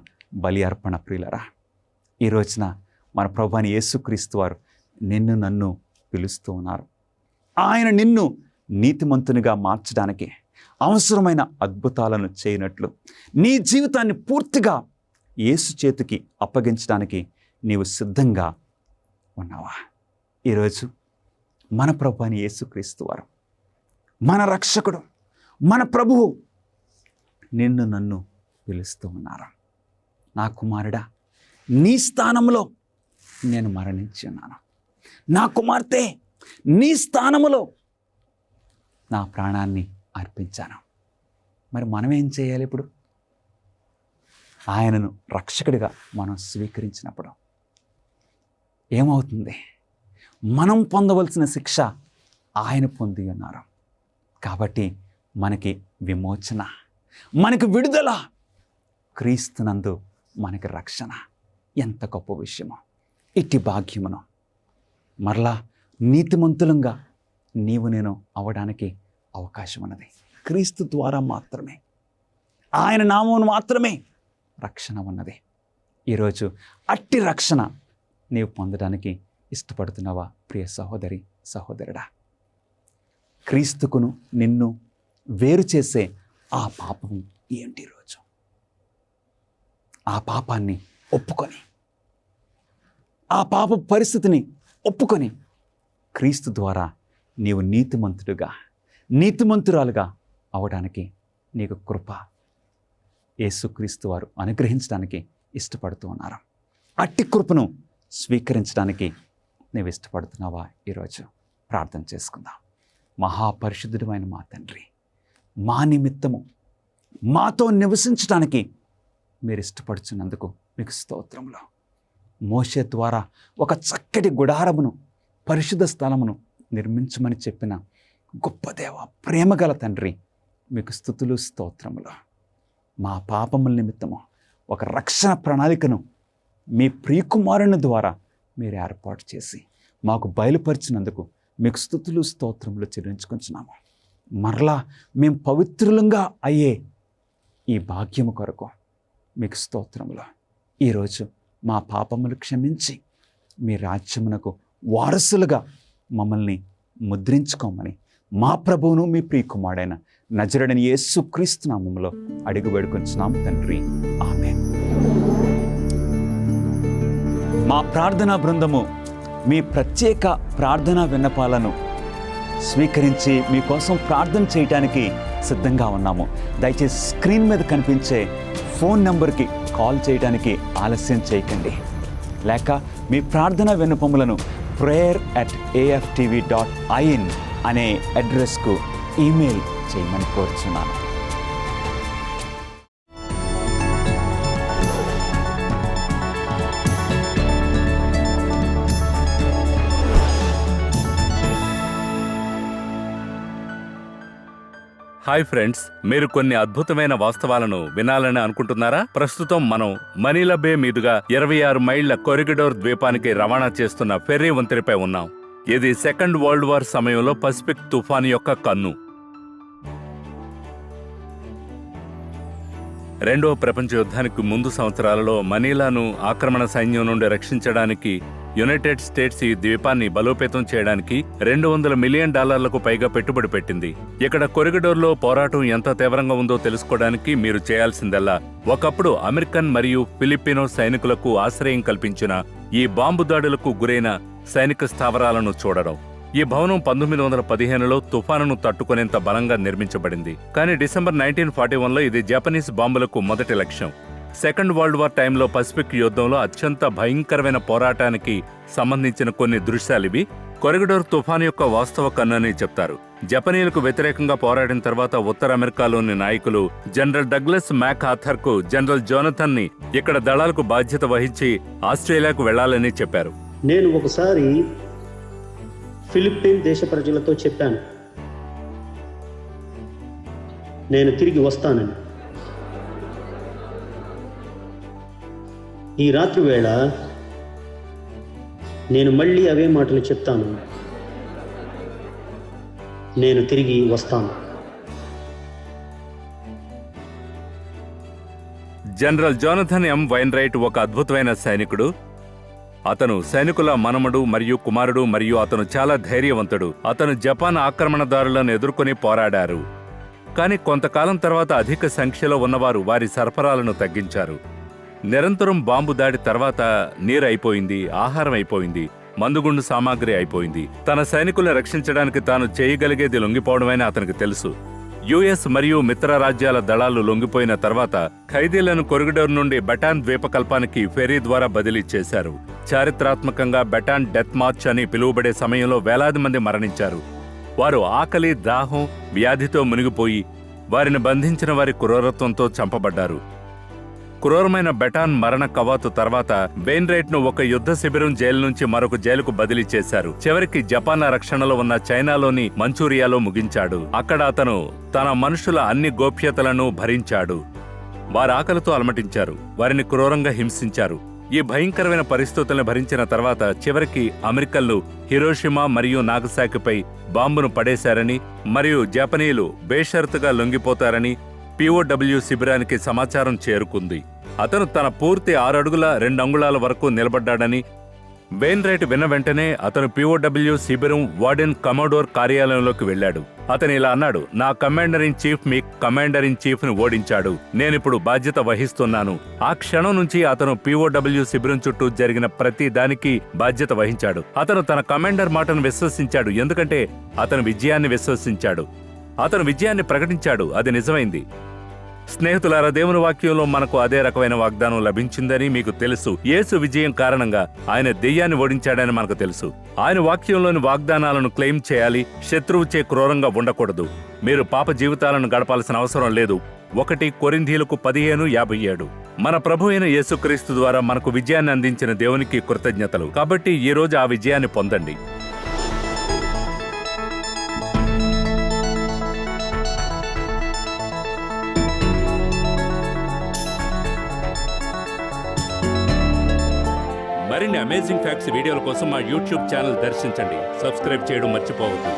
బలి అర్పణ. ప్రియులరా, ఈ రోజున మన ప్రభువైన యేసుక్రీస్తు వారు నిన్ను నన్ను పిలుస్తూ ఉన్నారు. ఆయన నిన్ను నీతిమంతునిగా మార్చడానికి, అవసరమైన అద్భుతాలను చేయనట్లు నీ జీవితాన్ని పూర్తిగా యేసు చేతికి అప్పగించడానికి నీవు సిద్ధంగా ఉన్నావా? ఈరోజు మన ప్రభువైన యేసుక్రీస్తు వారు, మన రక్షకుడు, మన ప్రభువు నిన్ను నన్ను పిలుస్తూ ఉన్నారు. నా కుమారుడా, నీ స్థానంలో నేను మరణించి ఉన్నాను. నా కుమార్తె, నీ స్థానములో నా ప్రాణాన్ని అర్పించాను. మరి మనం ఏం చేయాలి? ఇప్పుడు ఆయనను రక్షకుడిగా మనం స్వీకరించినప్పుడు ఏమవుతుంది? మనం పొందవలసిన శిక్ష ఆయన పొంది ఉన్నారు. కాబట్టి మనకి విమోచన, మనకి విడుదల, క్రీస్తునందు మనకి రక్షణ. ఎంత గొప్ప విషయమో! ఇట్టి భాగ్యమును మరలా నీతిమంతులంగా నీవు నేను అవ్వడానికి అవకాశం ఉన్నది. క్రీస్తు ద్వారా మాత్రమే, ఆయన నామమును మాత్రమే రక్షణ ఉన్నది. ఈరోజు అట్టి రక్షణ నీవు పొందడానికి ఇష్టపడుతున్నావా ప్రియ సహోదరి, సహోదరుడా? క్రీస్తుకును నిన్ను వేరు చేసే ఆ పాపం ఏంటి? ఈరోజు ఆ పాపాన్ని ఒప్పుకొని, ఆ పాప పరిస్థితిని ఒప్పుకొని, క్రీస్తు ద్వారా నీవు నీతిమంతురాలుగా అవడానికి నీకు కృప యేసుక్రీస్తు వారు అనుగ్రహించడానికి ఇష్టపడుతూ ఉన్నారు. అట్టి కృపను స్వీకరించడానికి నీవు ఇష్టపడుతున్నావా? ఈరోజు ప్రార్థన చేసుకుందాం. మహాపరిశుద్ధుడైన మా తండ్రి, మా నిమిత్తము మాతో నివసించడానికి మీరు ఇష్టపడుచున్నందుకు మీకు స్తోత్రములు. మోషే ద్వారా ఒక చక్కటి గుడారమును, పరిశుద్ధ స్థలమును నిర్మించమని చెప్పిన గొప్ప దేవ, ప్రేమగల తండ్రి, మీకు స్తుతులు స్తోత్రములు. మా పాపముల నిమిత్తము ఒక రక్షణ ప్రణాళికను మీ ప్రియకుమారుని ద్వారా మీరు ఏర్పాటు చేసి మాకు బయలుపరిచినందుకు మీకు స్తుతులు స్తోత్రములు చెల్లించుకుంటున్నాము. మరలా మేము పవిత్రులంగా అయ్యే ఈ భాగ్యము కొరకు మీకు స్తోత్రములు. ఈరోజు మా పాపములు క్షమించి మీ రాజ్యమునకు వారసులుగా మమ్మల్ని ముద్రించుకోమని మా ప్రభువును మీ ప్రియకుమారుడైన నజరుడైన యేసుక్రీస్తు నామములో అడిగి వేడుకొంచున్నాం తండ్రి, ఆమేన్. మా ప్రార్థనా బృందము మీ ప్రత్యేక ప్రార్థనా విన్నపాలను స్వీకరించి మీకోసం ప్రార్థన చేయడానికి సిద్ధంగా ఉన్నాము. దయచేసి స్క్రీన్ మీద కనిపించే ఫోన్ నెంబర్కి కాల్ చేయడానికి ఆలస్యం చేయకండి. లేక మీ ప్రార్థనా విన్నపములను prayer@aftv.in అనే అడ్రస్కు ఈమెయిల్ చేయమని కోరుచున్నాను. హాయ్ ఫ్రెండ్స్, మీరు కొన్ని అద్భుతమైన వాస్తవాలను వినాలని అనుకుంటున్నారా? ప్రస్తుతం మనం మనీలా బే మీదుగా 26 మైళ్ల కొరిగిడోర్ ద్వీపానికి రవాణా చేస్తున్న ఫెర్రీ వంతెనపై ఉన్నాం. ఇది సెకండ్ వరల్డ్ వార్ సమయంలో పసిఫిక్ తుఫాను యొక్క కన్ను. రెండవ ప్రపంచ యుద్ధానికి ముందు సంవత్సరాలలో మనీలాను ఆక్రమణ సైన్యం నుండి రక్షించడానికి యునైటెడ్ స్టేట్స్ ఈ ద్వీపాన్ని బలోపేతం చేయడానికి $200 మిలియన్ పైగా పెట్టుబడి పెట్టింది. ఇక్కడ కొరిగిడోర్లో పోరాటం ఎంత తీవ్రంగా ఉందో తెలుసుకోవడానికి మీరు చేయాల్సిందల్లా ఒకప్పుడు అమెరికన్ మరియు ఫిలిపినో సైనికులకు ఆశ్రయం కల్పించిన ఈ బాంబు దాడులకు గురైన సైనిక స్థావరాలను చూడడం. ఈ భవనం 1915లో తుఫానును తట్టుకునేంత బలంగా నిర్మించబడింది. కానీ డిసెంబర్ 1941లో ఇది జపనీస్ బాంబులకు మొదటి లక్ష్యం. సెకండ్ వరల్డ్ వార్ టైంలో పసిఫిక్ యుద్ధంలో అత్యంత భయంకరమైన పోరాటానికి సంబంధించిన కొన్ని దృశ్యాలివి. కొరిగిడోర్ తుఫాను యొక్క వాస్తవ కన్నని చెప్తారు. జపనీయులకు వ్యతిరేకంగా పోరాడిన తర్వాత ఉత్తర అమెరికాలోని నాయకులు జనరల్ డగ్లస్ మ్యాక్ ఆర్థర్కు జనరల్ జోనథన్ ని ఇక్కడ దళాలకు బాధ్యత వహించి ఆస్ట్రేలియాకు వెళ్లాలని చెప్పారు. నేను ఒకసారి ఫిలిప్పీన్ దేశ ప్రజలతో చెప్పాను, నేను తిరిగి వస్తానని. ఈ రాత్రి వేళ నేను మళ్ళీ అవే మాటలు చెప్తాను, నేను తిరిగి వస్తాను. జనరల్ జోనథన్ ఎం వైన్రైట్ ఒక అద్భుతమైన సైనికుడు. అతను సైనికుల మనమడు మరియు కుమారుడు మరియు అతను చాలా ధైర్యవంతుడు. అతను జపాన్ ఆక్రమణదారులను ఎదుర్కొని పోరాడారు. కానీ కొంతకాలం తర్వాత అధిక సంఖ్యలో ఉన్నవారు వారి సరఫరాలను తగ్గించారు. నిరంతరం బాంబు దాడి తర్వాత నీరు అయిపోయింది, ఆహారం అయిపోయింది, మందుగుండు సామాగ్రి అయిపోయింది. తన సైనికులను రక్షించడానికి తాను చేయగలిగేది లొంగిపోవడమని అతనికి తెలుసు. యుఎస్ మరియు మిత్ర రాజ్యాల దళాలు లొంగిపోయిన తర్వాత ఖైదీలను కొరిగిడోర్ నుండి బెటాన్ ద్వీపకల్పానికి ఫెర్రీ ద్వారా బదిలీ చేశారు. చారిత్రాత్మకంగా బెటాన్ డెత్ మార్చ్ అని పిలువబడే సమయంలో వేలాది మంది మరణించారు. వారు ఆకలి, దాహం, వ్యాధితో మునిగిపోయి వారిని బంధించిన వారి క్రూరత్వంతో చంపబడ్డారు. క్రూరమైన బెటాన్ మరణ కవాతు తర్వాత వెయిన్రైట్ను ఒక యుద్ధ శిబిరం జైలు నుంచి మరొక జైలుకు బదిలీ చేశారు. చివరికి జపాన్ల రక్షణలో ఉన్న చైనాలోని మంచూరియాలో ముగించాడు. అక్కడ అతను తన మనుషుల అన్ని గోప్యతలను భరించాడు. వారి ఆకలితో అలమటించారు, వారిని క్రూరంగా హింసించారు. ఈ భయంకరమైన పరిస్థితులను భరించిన తర్వాత చివరికి అమెరికన్లు హిరోషిమా మరియు నాగసాకిపై బాంబును పడేశారని మరియు జపనీయులు బేషరతుగా లొంగిపోతారని POW శిబిరానికి సమాచారం చేరుకుంది. అతను తన పూర్తి 6 అడుగుల 2 అంగుళాల వరకు నిలబడ్డాడని వెయిన్రైట్ విన్న వెంటనే అతను POW శిబిరం వార్డెన్ కమోడోర్ కార్యాలయంలోకి వెళ్లాడు. అతను ఇలా అన్నాడు, నా commander in chief me commander in chief ని ఓడించాడు, నేనిప్పుడు బాధ్యత వహిస్తున్నాను. ఆ క్షణం నుంచి అతను POW శిబిరం చుట్టూ జరిగిన ప్రతి దానికి బాధ్యత వహించాడు. అతను తన కమాండర్ మాటను విశ్వసించాడు, ఎందుకంటే అతను విజయాన్ని విశ్వసించాడు. అతను విజయాన్ని ప్రకటించాడు, అది నిజమైంది. స్నేహితులారా, దేవుని వాక్యంలో మనకు అదే రకమైన వాగ్దానం లభించిందని మీకు తెలుసు. యేసు విజయం కారణంగా ఆయన దెయ్యాన్ని ఓడించాడని మనకు తెలుసు. ఆయన వాక్యంలోని వాగ్దానాలను క్లెయిమ్ చేయాలి. శత్రువుచే క్రూరంగా ఉండకూడదు. మీరు పాప జీవితాలను గడపాల్సిన అవసరం లేదు. 1 కొరింథీయులకు 15:57. మన ప్రభు అయిన యేసుక్రీస్తు ద్వారా మనకు విజయాన్ని అందించిన దేవునికి కృతజ్ఞతలు. కాబట్టి ఈ రోజు ఆ విజయాన్ని పొందండి. మరిన్ని అమేజింగ్ ఫ్యాక్ట్స్ వీడియోల కోసం మా యూట్యూబ్ ఛానల్ దర్శించండి. సబ్స్క్రైబ్ చేయడం మర్చిపోవద్దు.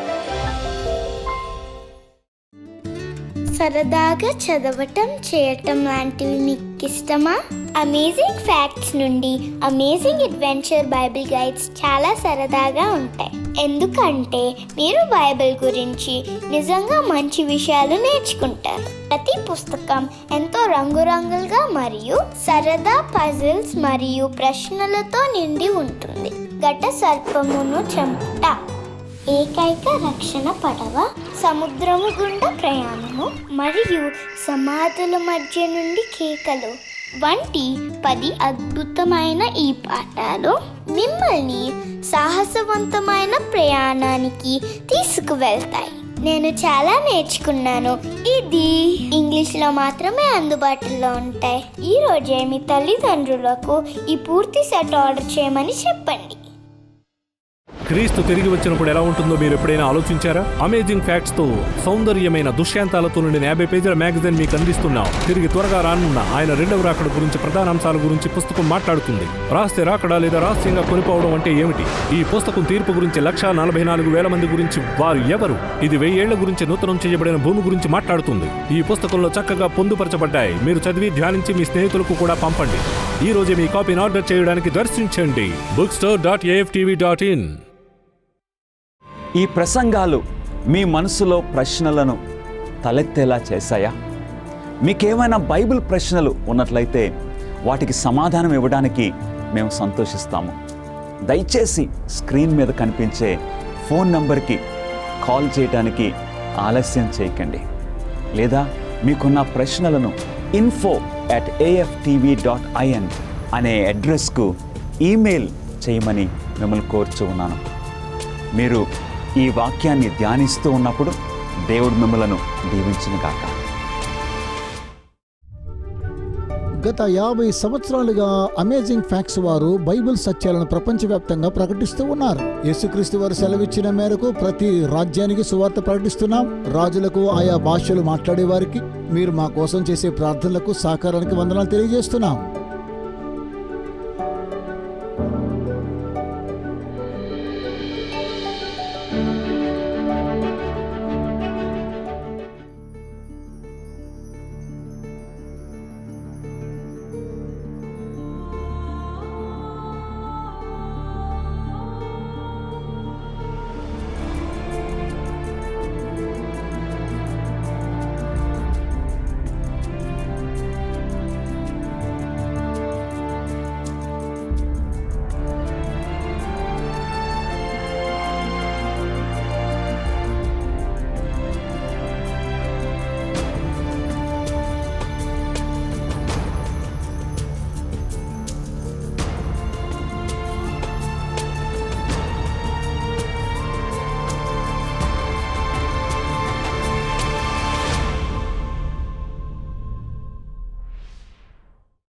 సరదాగా చదవటం చేయటం లాంటివి మీకు ఇష్టమా? అమేజింగ్ ఫ్యాక్ట్స్ నుండి అమేజింగ్ అడ్వెంచర్ బైబిల్ గైడ్స్ చాలా సరదాగా ఉంటాయి. ఎందుకంటే మీరు బైబిల్ గురించి నిజంగా మంచి విషయాలు నేర్చుకుంటారు. ప్రతి పుస్తకం ఎంతో రంగురంగులుగా మరియు సరదా పజిల్స్ మరియు ప్రశ్నలతో నిండి ఉంటుంది. ఘట సర్పమును చంపుట, ఏకైక రక్షణ పడవ, సముద్రము గుండా ప్రయాణము మరియు సమాధుల మధ్య నుండి కేకలు వంటి 10 అద్భుతమైన ఈ పాఠాలు మిమ్మల్ని సాహసవంతమైన ప్రయాణానికి తీసుకువెళ్తాయి. నేను చాలా నేర్చుకున్నాను. ఇది ఇంగ్లీష్లో మాత్రమే అందుబాటులో ఉంటాయి. ఈ రోజే మీ తల్లిదండ్రులకు ఈ పూర్తి సెట్ ఆర్డర్ చేయమని చెప్పండి. క్రీస్తు తిరిగి వచ్చినప్పుడు ఎలా ఉంటుందో మీరు ఎప్పుడైనా ఆలోచించారా? అమేజింగ్ ఫ్యాక్ట్స్ తో సౌందర్యమైన దృశ్యాంతాలతో నుండిన 50 పేజీల మ్యాగజైన్ మీకు అందిస్తున్నాం. తిరిగి త్వరగా రానున్న ఆయన రెండవ రాకడ గురించి, ప్రధాన అంశాల గురించి పుస్తకం మాట్లాడుతుంది. రహస్య రాకడ లేదా రహస్యంగా కొనిపోవడం అంటే ఏమిటి? ఈ పుస్తకం తీర్పు గురించి, 144,000 మంది గురించి, వారు ఎవరు, ఇది 1000 ఏళ్ల గురించి నూతనం చేయబడిన భూమి గురించి మాట్లాడుతుంది. ఈ పుస్తకంలో చక్కగా పొందుపరచబడ్డాయి. మీరు చదివి ధ్యానించి మీ స్నేహితులకు కూడా పంపండి. ఈ రోజే మీ కాపీని ఆర్డర్ చేయడానికి దర్శించండి bookstore.aftv.in. ఈ ప్రసంగాలు మీ మనసులో ప్రశ్నలను తలెత్తేలా చేశాయా? మీకేమైనా బైబిల్ ప్రశ్నలు ఉన్నట్లయితే వాటికి సమాధానం ఇవ్వడానికి మేము సంతోషిస్తాము. దయచేసి స్క్రీన్ మీద కనిపించే ఫోన్ నంబర్కి కాల్ చేయడానికి ఆలస్యం చేయకండి. లేదా మీకున్న ప్రశ్నలను info@aftv.in అనే అడ్రస్కు ఈమెయిల్ చేయమని మిమ్మల్ని కోరుచూ ఉన్నాను. మీరు ఈ వాక్యాన్ని ధ్యానిస్తూ ఉన్నప్పుడు దేవుడు మిమ్మలను దీవించునుగాక. గత 50 సంవత్సరాలుగా అమేజింగ్ ఫ్యాక్ట్స్ వారు బైబిల్ సత్యాలను ప్రపంచవ్యాప్తంగా ప్రకటిస్తూ ఉన్నారు. యేసుక్రీస్తు వారు సెలవిచ్చిన మేరకు ప్రతి రాజ్యానికి సువార్త ప్రకటిస్తున్నాం. రాజులకు, ఆయా భాషలు మాట్లాడే వారికి, మీరు మా కోసం చేసే ప్రార్థనలకు, సహకారానికి వందనాలు తెలియజేస్తున్నాం.